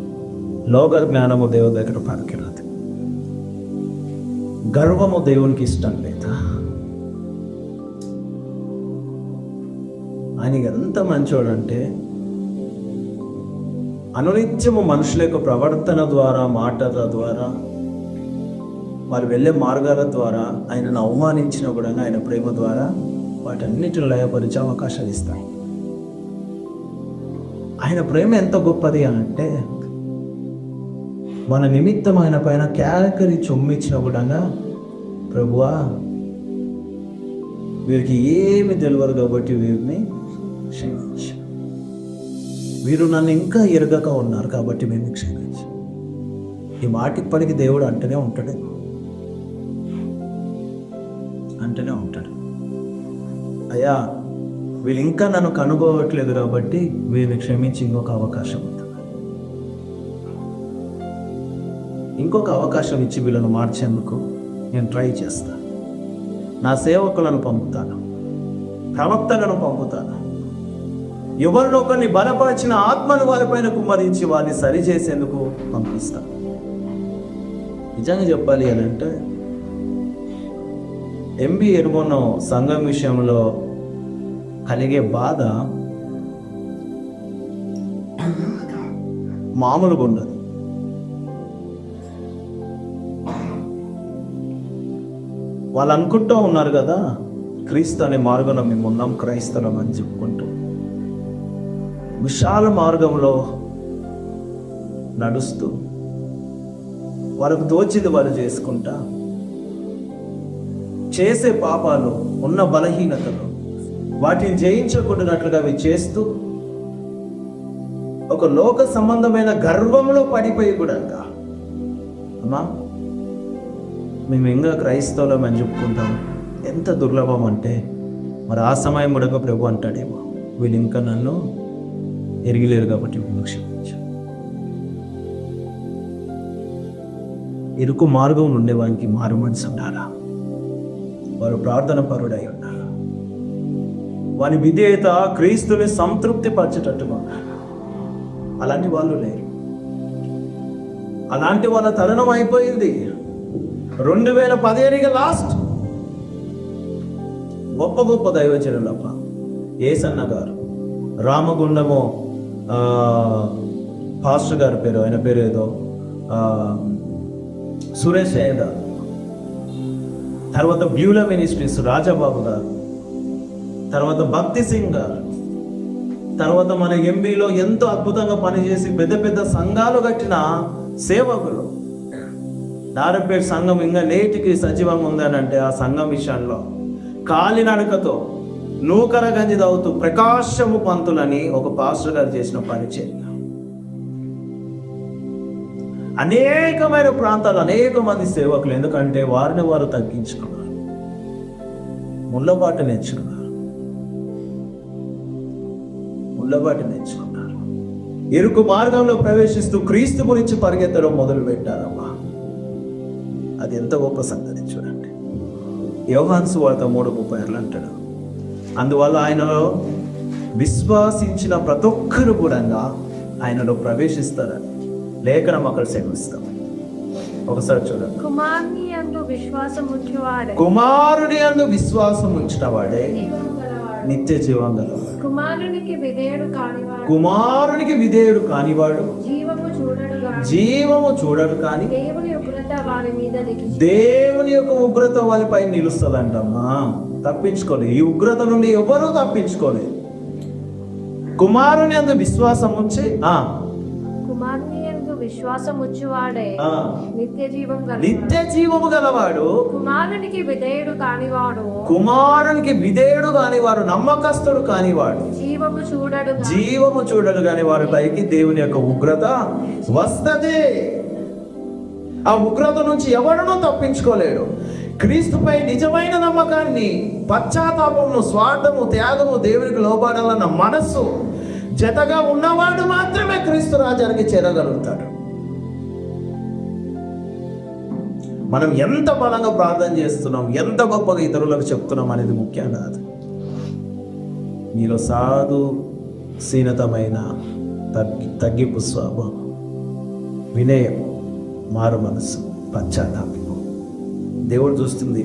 లోక జ్ఞానము దేవుని దగ్గర పనికిరాదు. గర్వము దేవునికి ఇష్టం లేదా? ఆయన ఎంత మంచోడంటే అనునిత్యము మనుషుల యొక్క ప్రవర్తన ద్వారా, మాటల ద్వారా, వారు వెళ్ళే మార్గాల ద్వారా ఆయనను అవమానించిన కూడా ఆయన ప్రేమ ద్వారా వాటన్నిటిని లయపరిచే అవకాశాలు ఇస్తాయి. ఆయన ప్రేమ ఎంత గొప్పది అంటే మన నిమిత్తం ఆయన పైన క్యాకరి చొమ్మిచ్చిన కూడా ప్రభువా వీరికి ఏమి తెలియదు కాబట్టి వీరిని క్షమించు, వీరు నన్ను ఇంకా ఎరగక ఉన్నారు కాబట్టి మేము క్షమించు. ఈ మాట ఇప్పటికీ దేవుడు అంటూనే ఉంటాడు. అయ్యా వీళ్ళు ఇంకా నన్ను కనుగోవట్లేదు కాబట్టి వీరిని క్షమించి ఇంకొక అవకాశం ఉంటుంది, ఇంకొక అవకాశం ఇచ్చి వీళ్ళను మార్చేందుకు నేను ట్రై చేస్తాను. నా సేవకులను పంపుతాను, ప్రవక్తలను పంపుతాను, ఎవరినో ఒకరిని బలపరిచిన ఆత్మను వారిపైన కుమ్మరించి వారిని సరిచేసేందుకు పంపిస్తాను. నిజంగా చెప్పాలి అని అంటే ఎంబీ ఎరుమోనో సంఘం విషయంలో కలిగే బాధ మామూలుగా ఉండదు. వాళ్ళు అనుకుంటూ ఉన్నారు కదా, క్రీస్తు అనే మార్గంలో మేము ఉన్నాం, క్రైస్తవం అని చెప్పుకుంటూ విశాల మార్గంలో నడుస్తూ వాళ్ళకు తోచింది వాళ్ళు చేసుకుంటా, చేసే పాపాలు ఉన్న బలహీనతలు వాటిని జయించకుండానట్లుగా అవి చేస్తూ ఒక లోక సంబంధమైన గర్వంలో పడిపోయి కూడా అమ్మా మేము ఇంకా క్రైస్తవులం అని చెప్పుకుంటాం. ఎంత దుర్లభం అంటే మరి ఆ సమయం కూడా ప్రభు అంటాడేమో, వీళ్ళు ఇంకా నన్ను ఎరిగిలేరు కాబట్టి వీళ్ళు క్షమించు. ఇరుకు మార్గం ఉండేవానికి మారు మనసు ఉండాలా, వారు ప్రార్థన పరుడై ఉండాలి, వారి విధేయత క్రీస్తుని సంతృప్తి పరచేటట్టుగా. అలాంటి వాళ్ళు లేరు. అలాంటి వాళ్ళ తరుణం అయిపోయింది. 2015 లాస్ట్ గొప్ప గొప్ప దైవజనులప్ప ఏసన్న గారు, రామగుండము పాస్టర్ గారి పేరు, ఆయన పేరు ఏదో సురేష్ గారు, తర్వాత బ్యూలా మినిస్ట్రీస్ రాజాబాబు గారు, తర్వాత భక్తి సింగ్ గారు, తర్వాత మన ఎంబీలో ఎంతో అద్భుతంగా పనిచేసి పెద్ద పెద్ద సంఘాలు కట్టిన సేవకులు. నారంపేట సంఘం ఇంకా నేటికి సజీవంగా ఉందనంటే ఆ సంఘం విషయంలో కాలినడకతో నూకర గంజి తాగుతూ ప్రకాశము పంతులని ఒక పాస్టర్ గారు చేసిన పరిచయం. అనేకమైన ప్రాంతాలు అనేక మంది సేవకులు, ఎందుకంటే వారిని వారు తగ్గించుకున్నారు, ముళ్ళబాటు నేర్చుకున్నారు, ఇరుకు మార్గంలో ప్రవేశిస్తూ క్రీస్తు గురించి పరిగెత్తడం మొదలు పెట్టారమ్మా. అది ఎంత గొప్ప సంగతి చూడండి. యోహాను సువార్త 3:36 అంటాడు, అందువల్ల ఆయనలో విశ్వాసించిన ప్రతి ఒక్కరు కూడా ఆయనలో ప్రవేశిస్తారని లేఖనం అక్కడ సెలవిస్తాం. ఒకసారి చూడండి. కుమారుని యందు విశ్వాసం ఉంచిన వాడే నిత్య జీవం గలవాడు. కుమారునికి విధేయుడు కానివాడు జీవము చూడడు కానీ దేవుని యొక్క ఉగ్రత వారిపై నిలుస్తుందంటమ్మా. తప్పించుకోలేదు, ఈ ఉగ్రత నుండి ఎవరూ తప్పించుకోలేదు. కుమారుని యందు విశ్వాసం ఉంచి విశ్వాసం వచ్చువాడే నిత్య జీవము గలవాడు. కుమారునికి విధేయుడు కానివాడు, నమ్మకస్తుడు కానివాడు జీవము చూడడు కాని వారిపైకి దేవుని యొక్క ఉగ్రత వస్తది. ఆ ఉగ్రత నుంచి ఎవడనూ తప్పించుకోలేడు. క్రీస్తుపై నిజమైన నమ్మకాన్ని, పశ్చాత్తాపము, స్వార్థము, త్యాగము, దేవునికి లోబడాలన్న మనస్సు జతగా ఉన్నవాడు మాత్రమే క్రీస్తు రాజ్యానికి చేరగలుగుతాడు. మనం ఎంత బలంగా ప్రార్థన చేస్తున్నాం, ఎంత గొప్పగా ఇతరులకు చెప్తున్నాం అనేది ముఖ్యం కాదు. మీలో సాధుశీనతమైన తగ్గింపు స్వభావం, వినయం, మారు మనసు, పశ్చాత్తాపం దేవుడు చూస్తుంది.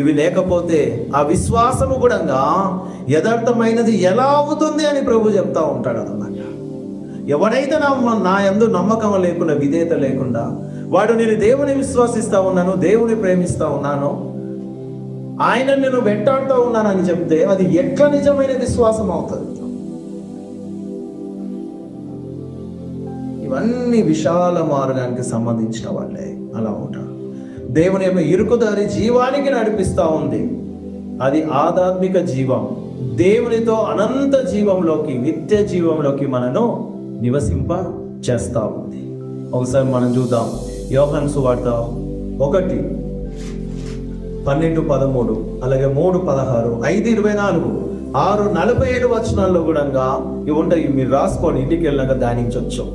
ఇవి లేకపోతే ఆ విశ్వాసము కూడా యథార్థమైనది ఎలా అవుతుంది అని ప్రభు చెప్తా ఉంటాడు అన్నమాట. ఎవడైతే నా యందు నమ్మకం లేకుండా, విధేయత లేకుండా, వాడు నేను దేవుని విశ్వసిస్తా ఉన్నాను, దేవుని ప్రేమిస్తా ఉన్నాను, ఆయన నేను వెంటాడుతూ ఉన్నాను అని చెప్తే అది ఎట్లా నిజమైన విశ్వాసం అవుతుంది? ఇవన్నీ విశాల మార్గానికి సంబంధించిన వాళ్ళే అలా ఉంటారు. దేవుని యొక్క ఇరుకుదారి జీవానికి నడిపిస్తూ ఉంది. అది ఆధ్యాత్మిక జీవం. దేవునితో అనంత జీవంలోకి, నిత్య జీవంలోకి మనను నివసింప చేస్తూ ఉంది. ఒకసారి మనం చూద్దాం. యోహాను సువార్త 1:12-13, అలాగే 3:16, 5:24, 6:47 వచనాల్లో కూడా ఇవి ఉంటాయి. మీరు రాసుకోండి, ఇంటికి వెళ్ళాక ధ్యానించవచ్చు.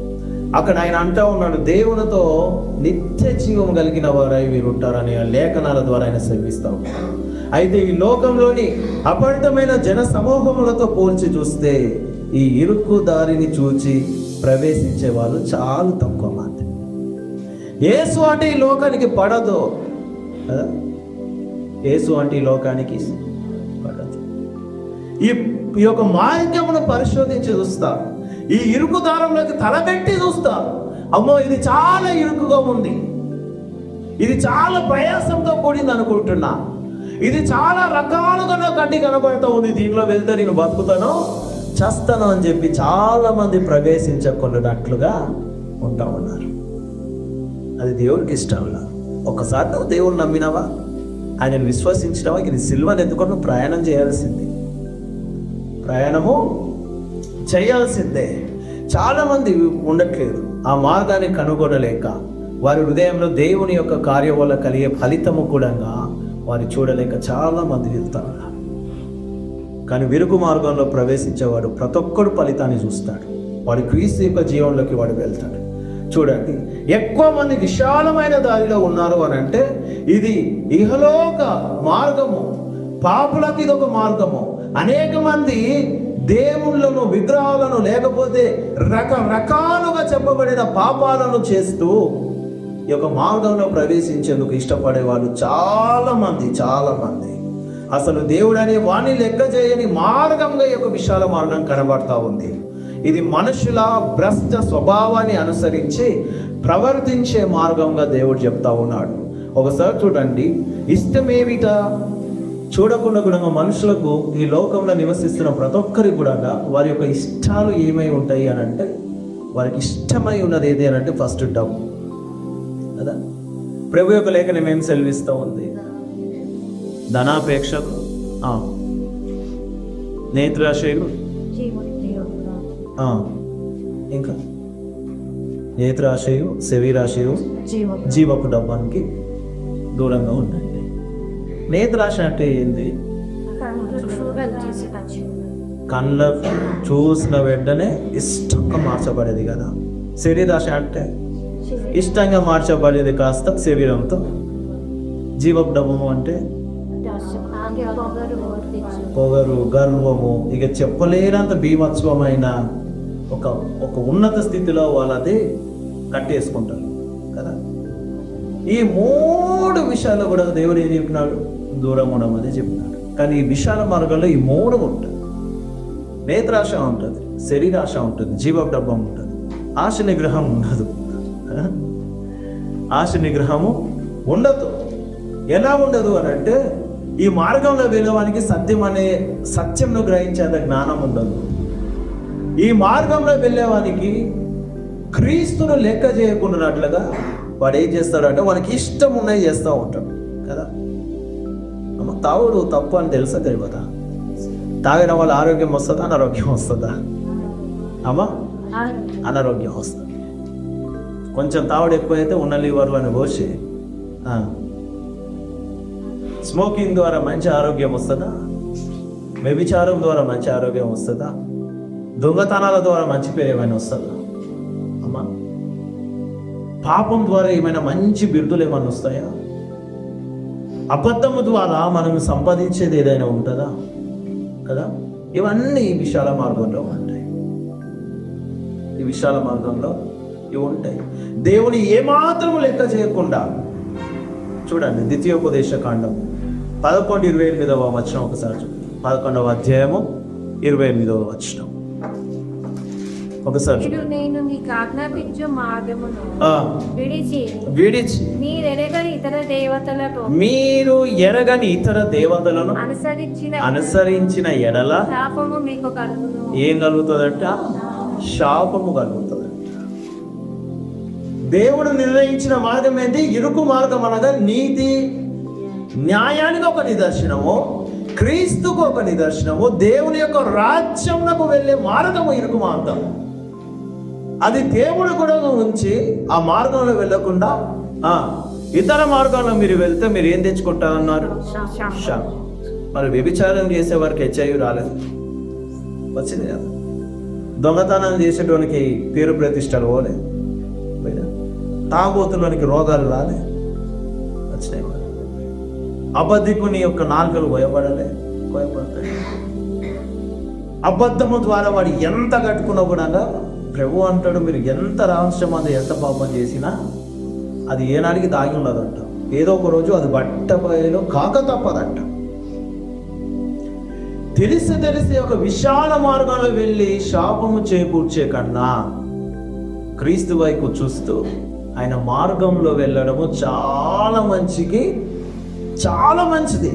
అక్కడ ఆయన అంటూ ఉన్నాడు, దేవునితో నిత్య జీవం కలిగిన వారై వీరు ఉంటారని లేఖనాల ద్వారా ఆయన సెలవిస్తూ ఉంటాడు. అయితే ఈ లోకంలోని అపరితమైన జన సమూహములతో పోల్చి చూస్తే ఈ ఇరుకు దారిని చూచి ప్రవేశించే వాళ్ళు చాలా తక్కువ మంది. యేసు అంటే ఈ లోకానికి పడదు కదా, యేసు అంటే ఈ లోకానికి పడదు. ఈ యొక్క మార్గమును పరిశోధించి చూస్తారు. ఈ ఇరుకు దారంలోకి తలపెట్టి చూస్తారు. అమ్మో, ఇది చాలా ఇరుకుగా ఉంది, ఇది చాలా ప్రయాసంతో కూడింది అనుకుంటున్నా, ఇది చాలా రకాలుగా నా కంటికి కనబడుతూ ఉంది, దీనిలో వెళ్తే నేను బతుకుతాను చేస్తాను అని చెప్పి చాలా మంది ప్రవేశించకున్నట్లుగా ఉంటా ఉన్నారు. అది దేవుడికి ఇష్టంలా. ఒకసారి నువ్వు దేవుడిని నమ్మినావా, ఆయనను విశ్వసించినావా, ఇది సిల్వను ఎత్తుకొని నువ్వు ప్రయాణం చేయాల్సిందే, ప్రయాణము చేయాల్సిందే. చాలా మంది ఉండట్లేదు, ఆ మార్గాన్ని కనుగొనలేక వారి హృదయంలో దేవుని యొక్క కార్యం వల్ల కలిగే ఫలితము కూడా వారు చూడలేక చాలా మంది వెళ్తా ఉన్నారు. కానీ విరుగు మార్గంలో ప్రవేశించేవాడు ప్రతి ఒక్కడు ఫలితాన్ని చూస్తాడు. వాడు క్రీస్తు యొక్క జీవంలోకి వాడు వెళ్తాడు. చూడండి, ఎక్కువ మంది విశాలమైన దారిలో ఉన్నారు అని అంటే ఇది ఇహలోక మార్గము, పాపులకి ఇది ఒక మార్గము. అనేక మంది దేవుళ్ళను, విగ్రహాలను, లేకపోతే రకరకాలుగా చెప్పబడిన పాపాలను చేస్తూ ఈ యొక్క మార్గంలో ప్రవేశించేందుకు ఇష్టపడే వాళ్ళు చాలా మంది అసలు దేవుడు అనే వాణ్ణి లెక్క చేయని మార్గంగా ఈ యొక్క విశాల మార్గం కనబడతా ఉంది. ఇది మనుషుల భ్రష్ట స్వభావాన్ని అనుసరించి ప్రవర్తించే మార్గంగా దేవుడు చెప్తా ఉన్నాడు. ఒకసారి చూడండి, ఇష్టమేమిట చూడకుండా కూడా మనుషులకు ఈ లోకంలో నివసిస్తున్న ప్రతి ఒక్కరికి కూడా వారి యొక్క ఇష్టాలు ఏమై ఉంటాయి అని అంటే, వారికి ఇష్టమై ఉన్నది ఏది అని అంటే ఫస్ట్ డబ్బు కదా. ప్రభు యొక్క లేఖనం ఏం సెలవిస్తూ ఉంది? ధనాపేక్షకు, నేత్రాశయులు, ఇంకా నేత్రాశయు, శరీరాశయు, జీవపు డబ్బానికి దూరంగా ఉండండి. నేత్రాశ అంటే ఏంది? కళ్ళ చూసిన వెంటనే ఇష్టంగా మార్చబడేది కదా. శరీరాశ అంటే ఇష్టంగా మార్చబడేది కాస్త శరీరంతో. జీవపు డబ్బము అంటే పొగరు, గర్వము, ఇక చెప్పలేనంత భీమత్వమైన ఒక ఉన్నత స్థితిలో వాళ్ళది కట్టేసుకుంటారు కదా. ఈ 3 విషయాలు కూడా దేవుడు ఏం చెప్పినాడు? దూరం ఉండమని చెప్పినాడు. కానీ ఈ విశాల మార్గంలో ఈ 3 ఉంటుంది. నేత్రాశ ఉంటుంది, శరీరాశ ఉంటుంది, జీవపు డబ్బం ఉంటుంది, ఆశ నిగ్రహం ఉండదు. ఆశ నిగ్రహము ఉండదు. ఎలా ఉండదు అని అంటే, ఈ మార్గంలో వెళ్ళేవానికి సత్యంను గ్రహించేంత జ్ఞానం ఉండదు. ఈ మార్గంలో వెళ్ళేవానికి క్రీస్తును లెక్క చేయకుండానట్లుగా వాడు ఏం చేస్తాడంటే వానికి ఇష్టం ఉన్నది చేస్తూ ఉంటాడు కదా. అమ్మ, తాగుడు తప్పు అని తెలుసా తెలియదా? తాగిన వాళ్ళ ఆరోగ్యం వస్తుందా, అనారోగ్యం వస్తుందా? అమ్మ, అనారోగ్యం వస్తుంది. కొంచెం తాగుడు ఎక్కువైతే ఉన్న లివర్లు అని పోసి స్మోకింగ్ ద్వారా మంచి ఆరోగ్యం వస్తుందా? వ్యభిచారం ద్వారా మంచి ఆరోగ్యం వస్తుందా? దొంగతనాల ద్వారా మంచి పేరు ఏమైనా వస్తుందా? అమ్మా, పాపం ద్వారా ఏమైనా మంచి బిరుదులు ఏమైనా వస్తాయా? అబద్ధము ద్వారా మనం సంపాదించేది ఏదైనా ఉంటుందా కదా. ఇవన్నీ ఈ విశాల మార్గంలో ఉంటాయి. ఈ విశాల మార్గంలో ఇవి ఉంటాయి. దేవుని ఏమాత్రము లెక్క చేయకుండా చూడండి, ద్వితీయోపదేశ కాండం 11:28 వచనం ఒకసారి చూడండి. 11వ అధ్యాయము 28వ వచనం ఒకసారి. నేను నీకు ఆజ్ఞాపించు మార్గమును విడిచి మీరు ఎరగని ఇతర దేవతలను అనుసరించిన ఎడల శాపము మీకు కలుగును. ఏం కలుగుతుందంట? శాపము కలుగుతుందంట. దేవుడు నిర్ణయించిన మార్గం ఏంటి? ఇరుకు మార్గం అనగా నీతి న్యాయానికి ఒక నిదర్శనము, క్రీస్తుకు ఒక నిదర్శనము, దేవుని యొక్క రాజ్యంలోకి వెళ్ళే మార్గము ఇరుకు మార్గం. అది దేవుడు కూడా ఉంచి ఆ మార్గంలో వెళ్ళకుండా ఇతర మార్గంలో మీరు వెళ్తే మీరు ఏం తెచ్చుకుంటారన్నారు? శాపం. మరి వ్యభిచారం చేసే వారికి హెచ్ఐవి రాలేదు, వచ్చింది కదా. దొంగతనం చేసేటోనికి పేరు ప్రతిష్టలు పోలే, తాగోతులోనికి రోగాలు రాలే, వచ్చినాయి. అబద్ధికుని యొక్క నాలుకలు కోయపడతాయి. అబద్ధము ద్వారా వాడు ఎంత కట్టుకున్నా కూడా ప్రభు అంటాడు, మీరు ఎంత రహస్యం అది ఎంత పాపం చేసినా అది ఏనాడికి దాగి ఉన్నదంట. ఏదో ఒక రోజు అది బట్టబయలు కాక తప్పదంట. తెలిసి ఒక విశాల మార్గంలో వెళ్ళి శాపము చేకూర్చే కన్నా క్రీస్తు వైపు చూస్తూ ఆయన మార్గంలో వెళ్ళడము చాలా మంచిది.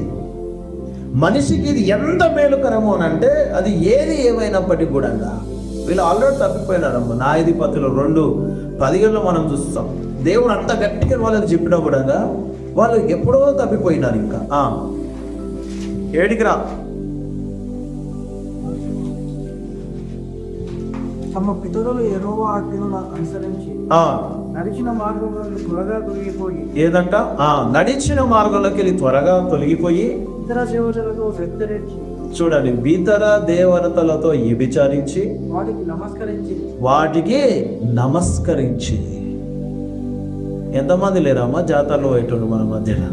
మనిషికి ఇది ఎంత మేలుకరము అని అంటే అది ఏది ఏమైనప్పటికీ కూడా వీళ్ళు ఆల్రెడీ తప్పిపోయినారమ్మ. న్యాయాధిపతులు 2:17 మనం చూస్తాం. దేవుడు అంత గట్టిగా వాళ్ళకి చెప్పినా కూడా వాళ్ళు ఎప్పుడో తప్పిపోయినారు. ఇంకా 7కి రా. తమ పితరులు యెహోవా ఆజ్ఞలను అనుసరించి నడిచిన మార్గంలోకి త్వరగా తొలగిపోయి ఏదంట నడిచిన మార్గంలోకి వెళ్ళి త్వరగా తొలగిపోయి ఇతర దేవతలతో వ్యతిరేకించి చూడండి, ఇతర దేవతలతో వ్యభిచారించి వాటికి నమస్కరించి ఎంతమంది లేరమ్మా జాతరలో పోయేటోళ్ళు మన మధ్యలో?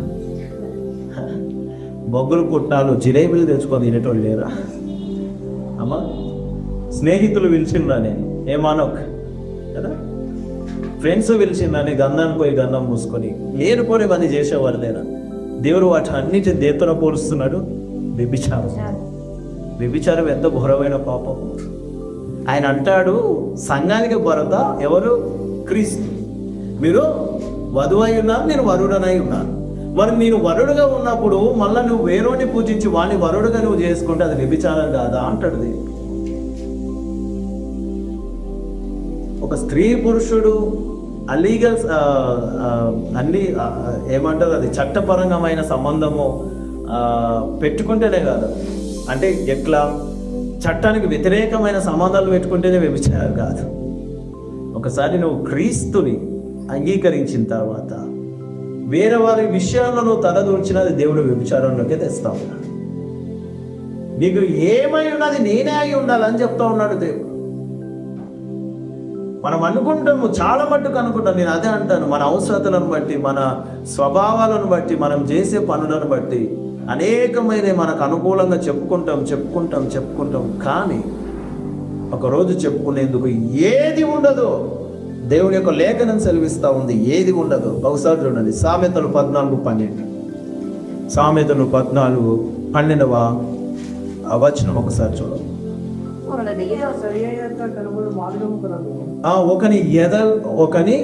బొగ్గులు కుట్టాలు జిలేబీలు తెచ్చుకొని తినేటోళ్ళు లేరా అమ్మా? స్నేహితులు పిలిచిండ్రా, నేను ఏమానోక్ కదా, ఫ్రెండ్స్ పిలిచిందని గంధాన్ని పోయి గంధం మూసుకొని లేనిపోని పని చేసేవారు లేరా? దేవుడు వాటి అన్నిటి దేవతను పోలుస్తున్నాడు. వ్యభిచారం ఎంత ఘోరమైన పాపం. ఆయన అంటాడు, సంఘానికి భరత ఎవరు? క్రీస్తు. మీరు వధువై ఉన్నారు, నేను వరుడనై ఉన్నాను. మరి నేను వరుడుగా ఉన్నప్పుడు మళ్ళీ నువ్వు వేరేని పూజించి వాడిని వరుడుగా నువ్వు చేసుకుంటే అది వ్యభిచారం కాదా అంటాడు దేవుడు. ఒక స్త్రీ పురుషుడు అలీగల్ అన్ని ఏమంటారు, అది చట్టపరంగమైన సంబంధము పెట్టుకుంటేనే కాదు, అంటే ఎట్లా చట్టానికి వ్యతిరేకమైన సంబంధాలు పెట్టుకుంటేనే వ్యభిచారం కాదు. ఒకసారి నువ్వు క్రీస్తుని అంగీకరించిన తర్వాత వేరే వారి విషయాల్లో నువ్వు తలదూర్చినది దేవుడు వ్యభిచారంలోకి తెస్తా ఉన్నాడు. నీకు ఏమై ఉన్నది నేనే అయి ఉండాలని చెప్తా ఉన్నాడు దేవుడు. మనం అనుకుంటాము, చాలా మట్టుకు అనుకుంటాం. నేను అదే అంటాను, మన అవసరతలను బట్టి, మన స్వభావాలను బట్టి, మనం చేసే పనులను బట్టి అనేకమైన మనకు అనుకూలంగా చెప్పుకుంటాం. కానీ ఒకరోజు చెప్పుకునేందుకు ఏది ఉండదు. దేవుని యొక్క లేఖనం సెలవిస్తూ ఉంది, ఏది ఉండదు. ఒకసారి చూడండి, సామెతలు 14:12. సామెతలు 14:12 వచనం ఒకసారి చూడండి. ఒకని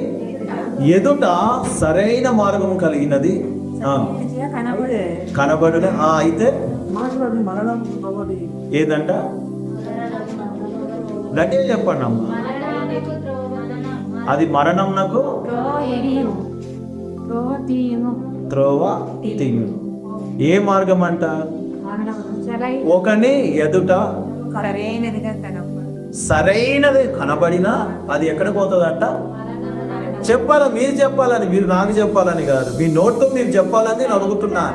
ఎదుట సరైన మార్గం కలిగినది కనబడున అయితే ఏదంట గట్టిగా చెప్పండి అమ్మ. అది మరణం నాకు త్రోవ తీయును. ఏ మార్గం అంట? ఒకని ఎదుట సరైనది కనబడినా అది ఎక్కడ పోతుందంట? చెప్పాలా? మీరు చెప్పాలని, మీరు నాకు చెప్పాలని కాదు, మీ నోట్తో మీరు చెప్పాలని నేను అడుగుతున్నాను.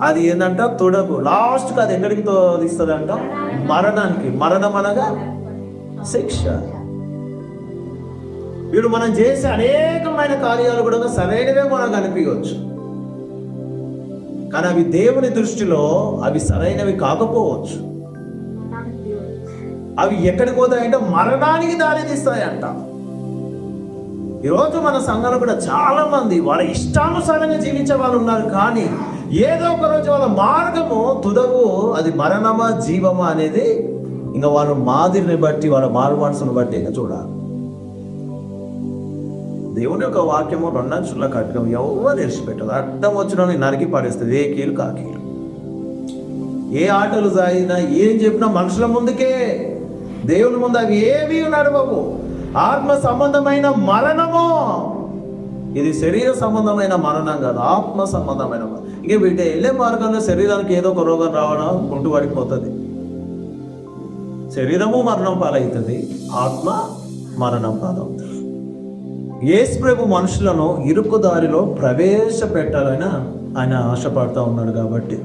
అది ఏంటంట? తుడకు. లాస్ట్ అది ఎక్కడికి తీస్తుందంట? మరణానికి. మరణం అనగా శిక్ష. వీడు మనం చేసే అనేకమైన కార్యాలు కూడా సరైనవే మనకు అనిపించవచ్చు, కానీ అవి దేవుని దృష్టిలో అవి సరైనవి కాకపోవచ్చు. అవి ఎక్కడికి పోతాయంటే మరణానికి దారి తీస్తాయంట. ఈరోజు మన సంఘంలో కూడా చాలా మంది వాళ్ళ ఇష్టానుసారంగా జీవించే వాళ్ళు ఉన్నారు, కానీ ఏదో ఒక రోజు వాళ్ళ మార్గము తుదకు అది మరణమా జీవమా అనేది ఇంకా వాళ్ళ మాదిరిని బట్టి, వాళ్ళ మారు మనసును బట్టి ఇంకా చూడాలి. దేవుని యొక్క వాక్యము 2 అంచుల ఖడ్గం, ఎవరు తెరిచిపెట్టదు. అడ్డం వచ్చిన నరికి పడేస్తుంది, ఏ కీలు కాకీలు. ఏ ఆటలు సాగినా ఏం చెప్పినా మనుషుల ముందుకే. దేవుని ముందు అవి ఏమీ నడవవు. ఆత్మ సంబంధమైన మరణము, ఇది శరీర సంబంధమైన మరణం కాదు, ఆత్మ సంబంధమైన మరణం. ఇంక వీటి వెళ్ళే మార్గంలో శరీరానికి ఏదో ఒక రోగం రావడం కుంటు పడిపోతుంది. శరీరము మరణం పాలవుతుంది, ఆత్మ మరణం పాలవుతుంది. యేసు ప్రభు మనుషులను ఇరుకు దారిలో ప్రవేశపెట్టాలని ఆయన ఆశపడుతూ ఉన్నాడు. కాబట్టి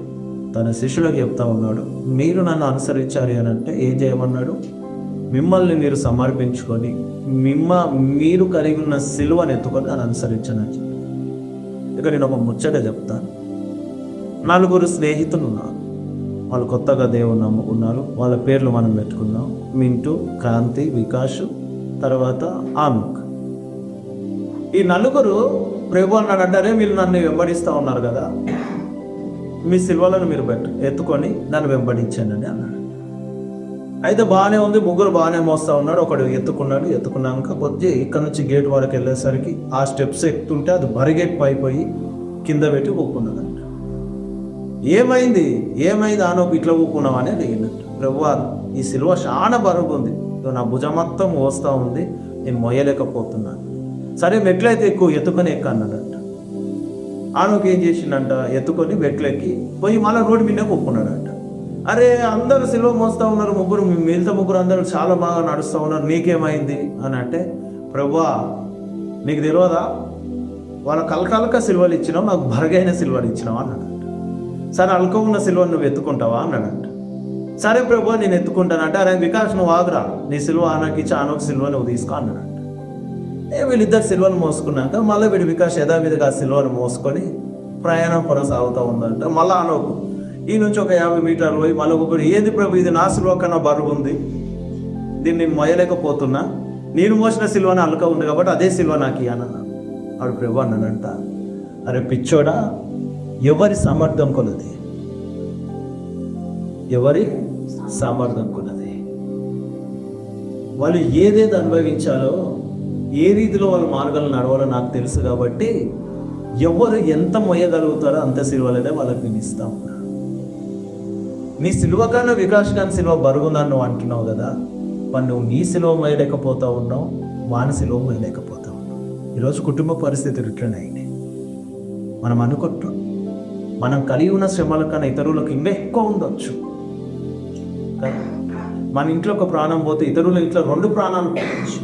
తన శిష్యులకు చెప్తా ఉన్నాడు, మీరు నన్ను అనుసరించాలి అని అంటే ఏం చేయమన్నాడు? మిమ్మల్ని మీరు సమర్పించుకొని మీరు కలిగి ఉన్న సిలువను ఎత్తుకొని నన్ను అనుసరించనని. ఇక నేను ఒక ముచ్చట చెప్తాను. 4 స్నేహితులు ఉన్నారు, వాళ్ళు కొత్తగా దేవుని నమ్ముకున్నారు. వాళ్ళ పేర్లు మనం పెట్టుకున్నాం, మింటూ, కాంతి, వికాష్, తర్వాత ఆముక్. ఈ 4 ప్రభు అన్నాడు అంటారే, మీరు నన్ను వెంబడిస్తూ ఉన్నారు కదా, మీ సిల్వలను మీరు ఎత్తుకొని నన్ను వెంబడించండి అన్నాడు. అయితే బాగానే ఉంది, 3 బాగానే మోస్తూ ఉన్నాడు. ఒకడు ఎత్తుకున్నాక కొద్ది ఇక్కడ నుంచి గేట్ వరకు వెళ్ళేసరికి ఆ స్టెప్స్ ఎక్కుతుంటే అది బరిగెట్టు అయిపోయి కింద పెట్టి ఊక్కున్నాడంట. ఏమైంది ఆనోకు ఇట్లా ఊక్కున్నావు అని అడిగినట్టు. ప్రభువా, ఈ సిలువ చాలా బరువు ఉంది, నా భుజం మొత్తం మోస్తూ ఉంది, నేను మోయలేకపోతున్నాను. సరే మెట్లయితే ఎత్తుకొని అన్నాడంట. ఆనోకు ఏం చేసిండంట, ఎత్తుకొని మెట్లెక్కి పోయి మళ్ళీ రోడ్డు మీద కూక్కున్నాడంట. అరే అందరూ సిలువ మోస్తూ ఉన్నారు, మిగతా 3 అందరూ చాలా బాగా నడుస్తూ ఉన్నారు, నీకేమైంది అని అంటే, ప్రభువా నీకు తెలియదా, వాళ్ళ కలకలక సిలువలు ఇచ్చినావు, నాకు బరగైన సిలువలు ఇచ్చినావు అన్నాడంట. సరే అల్క ఉన్న సిలువను నువ్వు ఎత్తుకుంటావా అన్నాడంట. సరే ప్రభువా నేను ఎత్తుకుంటానంటే, అరే వికాస్ నువ్వు ఆగురా, నీ సిలువ ఆనకి ఆనోకి సిలువ నువ్వు తీసుకో అన్నాడంట. వీళ్ళిద్దరు సిలువను మోసుకున్నాక మళ్ళీ వీడి వికాస్ యథావిధిగా ఆ సిలువను మోసుకొని ప్రయాణం కొనసాగుతూ ఉందంట. మళ్ళీ ఆనోకు ఈ నుంచి ఒక 50 మీటర్లు పోయి మళ్ళీ ఒకటి, ఏది ప్రభు ఇది నా సిలువ కన్నా బరువు ఉంది, దీన్ని నేను మోయలేకపోతున్నా, నేను మోసిన సిలువని అల్క ఉంది కాబట్టి అదే సిలువ నాకు అన్నాను. ఆడు ప్రభు అన్నాడంట, అరే పిచ్చోడా, ఎవరి సామర్థ్యం కొలది, ఎవరి సామర్థ్యం కొలది. వాళ్ళు ఏదేది అనుభవించాలో, ఏ రీతిలో వాళ్ళ మార్గాలు నడవాలో నాకు తెలుసు. కాబట్టి ఎవరు ఎంత మోయగలుగుతారో అంత సిలువలనే వాళ్ళకి నేను ఇస్తా ఉన్నా. నీ సిలువ కన్నా వికాస్ కానీ సిలువ బరుగుందని నువ్వు అంటున్నావు కదా, మరి నువ్వు నీ సిలువ మోయలేకపోతా ఉన్నావు, వాని సిలువ మోయలేకపోతా ఉన్నావు. ఈరోజు కుటుంబ పరిస్థితులు ఇట్లనే అయినాయి. మనం అనుకుంటాం మనం కలిగి ఉన్న శ్రమల కన్నా ఇతరులకు ఇంకా ఎక్కువ ఉండొచ్చు. మన ఇంట్లో ఒక ప్రాణం పోతే ఇతరుల ఇంట్లో 2 ప్రాణాలు పోవచ్చు.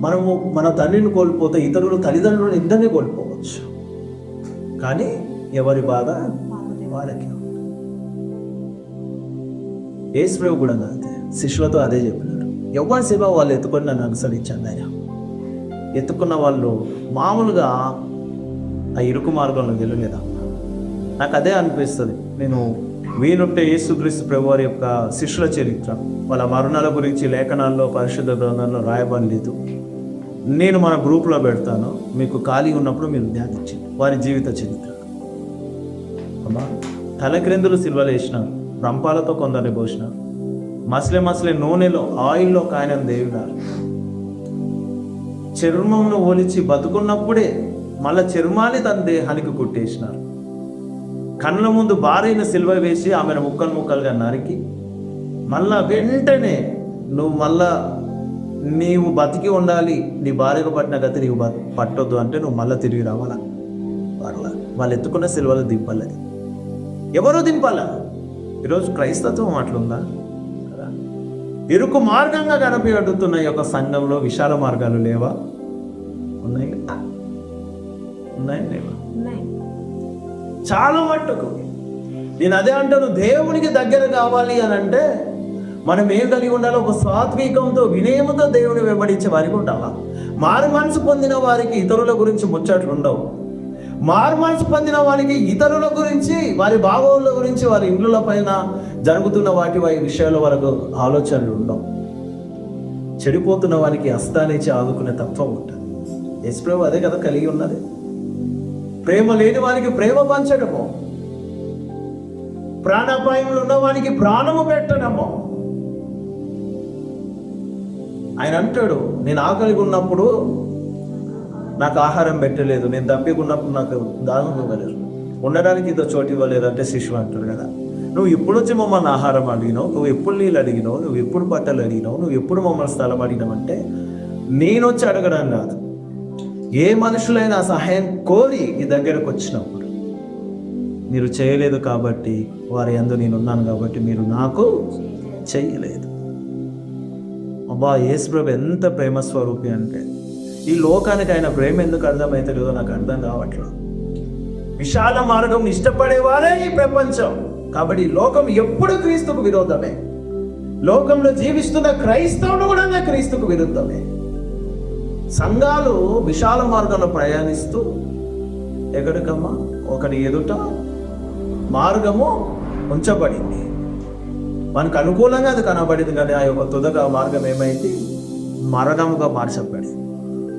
మనము మన తండ్రిని కోల్పోతే ఇతరులు తల్లిదండ్రులను ఇద్దరిని కోల్పోవచ్చు. కానీ ఎవరి బాధ వాళ్ళకి. యేసు ప్రభు కూడా అంతే, శిష్యులతో అదే చెప్పినాడు, ఎవరి సేవ వాళ్ళు ఎత్తుకొని నన్ను అనుసరించండి. ఆయన ఎత్తుకున్న వాళ్ళు మామూలుగా ఆ ఇరుకు మార్గంలో వెళ్ళలేదా? నాకు అదే అనిపిస్తుంది. నేను వీనుంటే యేసుక్రీస్తు ప్రభు వారి యొక్క శిష్యుల చరిత్ర, వాళ్ళ మరణాల గురించి లేఖనాల్లో పరిశుద్ధ గ్రంథంలో రాయబడలేదు. నేను మన గ్రూప్లో పెడతాను, మీకు ఖాళీ ఉన్నప్పుడు మీరు ధ్యానించండి వారి జీవిత చరిత్ర. అమ్మా, తలక్రిందులు సిల్వలు వేసినారు, రంపాలతో కొందరిని పోసినారు, మసలే నూనెలో ఆయిల్లో కాయనం దేవుడారు, చర్మంను ఒలిచి బతుకున్నప్పుడే మళ్ళా చర్మాన్ని తన దేహానికి కుట్టేసినారు. కళ్ళ ముందు భార్యను సిల్వ వేసి ఆమెను ముక్కలుగా నరికి మళ్ళా వెంటనే నీవు బతికి ఉండాలి, నీ భార్యకు పట్టిన గతి నీవు పట్టొద్దు అంటే నువ్వు మళ్ళీ తిరిగి రావాలా? వాళ్ళు ఎత్తుకున్న సిల్వలు దింపాలి. ఎవరో దింపాల. ఈరోజు క్రైస్తత్వం అట్లుందా? ఇరుకు మార్గంగా కనిపించుతున్న ఈ యొక్క సంఘంలో విశాల మార్గాలు లేవా? ఉన్నాయి లేవా? చాలా మట్టుకు నేను అదే అంటాను, దేవునికి దగ్గర కావాలి అని అంటే మనం ఏం కలిగి ఉండాలో, ఒక సాత్వికంతో వినయముతో దేవుని వెంబడించే వారికి ఉండాలా. మారు మనసు పొందిన వారికి ఇతరుల గురించి ముచ్చట్లు ఉండవు. మారు మనసు పొందిన వారికి ఇతరుల గురించి, వారి భాగోళ్ళ గురించి, వారి ఇండ్ల పైన జరుగుతున్న వాటి విషయాల వరకు ఆలోచనలు ఉండవు. చెడిపోతున్న వారికి హస్తానిచ్చి ఆదుకునే తత్వం ఉంటుంది. యేసు ప్రభు అదే కదా కలిగి ఉన్నది. ప్రేమ లేని వారికి ప్రేమ పంచడము, ప్రాణాపాయంలో ఉన్న వానికి ప్రాణము పెట్టడము. ఆయన అంటాడు, నేను ఆకలిగా ఉన్నప్పుడు నాకు ఆహారం పెట్టలేదు, నేను దప్పిగా ఉన్నప్పుడు నాకు దానం ఇవ్వలేదు, ఉండడానికి ఇదో చోటు ఇవ్వలేదు అంటే శిశువు అంటాడు కదా. నువ్వు ఎప్పుడు వచ్చి మమ్మల్ని ఆహారం అడిగినావు, నువ్వు ఎప్పుడు నీళ్ళు అడిగినావు, నువ్వు ఎప్పుడు బట్టలు అడిగినావు, నువ్వు ఎప్పుడు మమ్మల్ని స్థలం అడిగినావంటే నేను వచ్చి అడగడం కాదు. ఏ మనుషులైనా సహాయం కోరి ఈ దగ్గరకు వచ్చినప్పుడు మీరు చేయలేదు కాబట్టి వారి యందు నేనున్నాను కాబట్టి మీరు నాకు చెయ్యలేదు. అబ్బా, యేసు ప్రభు ఎంత ప్రేమ స్వరూపి అంటే ఈ లోకానికి ఆయన ప్రేమ ఎందుకు అర్థమవుతుందో నాకు అర్థం కావట్లేదు. విశాల మార్గం ఇష్టపడేవారే ఈ ప్రపంచం. కాబట్టి ఈ లోకం ఎప్పుడు క్రీస్తుకు విరోధమే. లోకంలో జీవిస్తున్న క్రైస్తవుడు కూడా క్రీస్తుకు విరుద్ధమే. సంఘాలు విశాల మార్గంలో ప్రయాణిస్తూ ఎక్కడికమ్మా ఒకటి ఎదుట మార్గము ఉంచబడింది, మనకు అనుకూలంగా అది కనబడింది. కానీ ఆ యొక్క తుదగా మార్గం ఏమైంది? మరణముగా మార్చబడింది.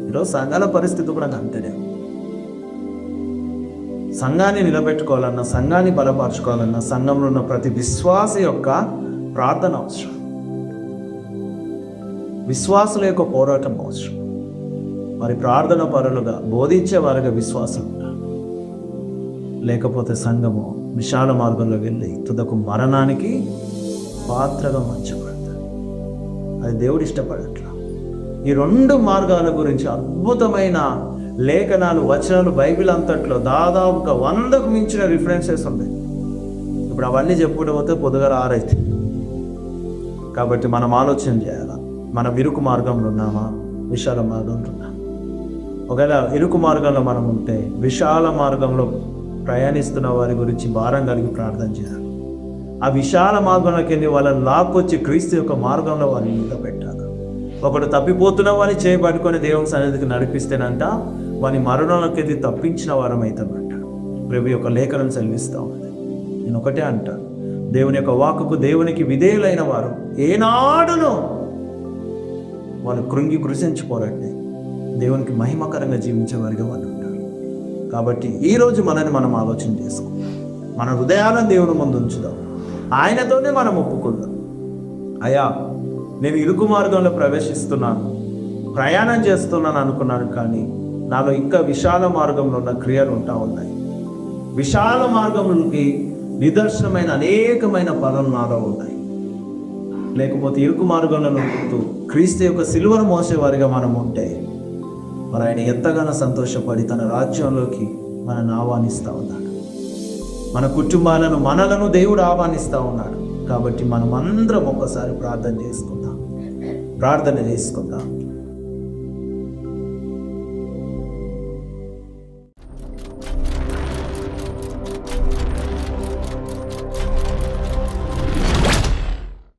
ఈరోజు సంఘాల పరిస్థితి కూడా అంతేనే. సంఘాన్ని నిలబెట్టుకోవాలన్నా, సంఘాన్ని బలపరచుకోవాలన్నా సంఘంలో ఉన్న ప్రతి విశ్వాస యొక్క ప్రార్థన అవసరం, విశ్వాసుల యొక్క పోరాటం అవసరం. మరి ప్రార్థన పరులుగా బోధించే వారిగా విశ్వాసం ఉండాలి. లేకపోతే సంఘము విశాల మార్గంలో వెళ్ళి తుదకు మరణానికి పాత్రగా మార్చబడతాడు. అది దేవుడు ఇష్టపడట్లా. ఈ రెండు మార్గాల గురించి అద్భుతమైన లేఖనాలు, వచనాలు బైబిల్ అంతట్లో దాదాపుగా 100కు మించిన రిఫరెన్సెస్ ఉన్నాయి. ఇప్పుడు అవన్నీ చెప్పుకుంటూ పోతే పొద్దుగా 6 అవుతుంది. కాబట్టి మనం ఆలోచన చేయాలి, మనం ఇరుకు మార్గంలో ఉన్నామా, విశాల మార్గంలో ఉన్నామా? ఒకవేళ ఇరుకు మార్గంలో మనం ఉంటే విశాల మార్గంలో ప్రయాణిస్తున్న వారి గురించి భారం కలిగి ప్రార్థన చేయాలి. ఆ విశాల మార్గంలోకి వెళ్ళి వాళ్ళని లాక్కొచ్చి క్రీస్తు యొక్క మార్గంలో వారిని నిలబెట్టాలి. ఒకడు తప్పిపోతున్న వారిని చేయబట్టుకొని దేవుని సన్నిధికి నడిపిస్తేనంట వాని మరణంలోకి వెళ్ళి తప్పించిన వారం అవుతామంట. ప్రభు యొక్క లేఖనం సెలవిస్తూ ఉంది. నేను ఒకటే అంటాను, దేవుని యొక్క వాక్కుకు దేవునికి విధేయులైన వారు ఏనాడునో వాళ్ళు కృషించిపోరండి, దేవునికి మహిమకరంగా జీవించే వారిగా వాళ్ళు ఉంటారు. కాబట్టి ఈరోజు మనని మనం ఆలోచన చేసుకుందాం, మన హృదయాలను దేవుని ముందు ఉంచుదాం, ఆయనతోనే మనం ఒప్పుకుందాం. అయ్యా, నేను ఇరుకు మార్గంలో ప్రవేశిస్తున్నాను, ప్రయాణం చేస్తున్నాను అనుకున్నాను, కానీ నాలో ఇంకా విశాల మార్గంలో ఉన్న క్రియలు ఉంటా ఉన్నాయి. విశాల మార్గంలోకి నిదర్శనమైన అనేకమైన పనులు నాలో ఉన్నాయి. లేకపోతే ఇరుకు మార్గంలో నడుపుతూ క్రీస్తు యొక్క సిలువను మోసేవారిగా మనం ఉంటే మరి ఆయన ఎంతగానో సంతోషపడి తన రాజ్యంలోకి మనల్ని ఆహ్వానిస్తూ ఉన్నాడు. మన కుటుంబాలను, మనలను దేవుడు ఆహ్వానిస్తూ ఉన్నాడు. కాబట్టి మనం అందరం ఒక్కసారి ప్రార్థన చేసుకుందాం.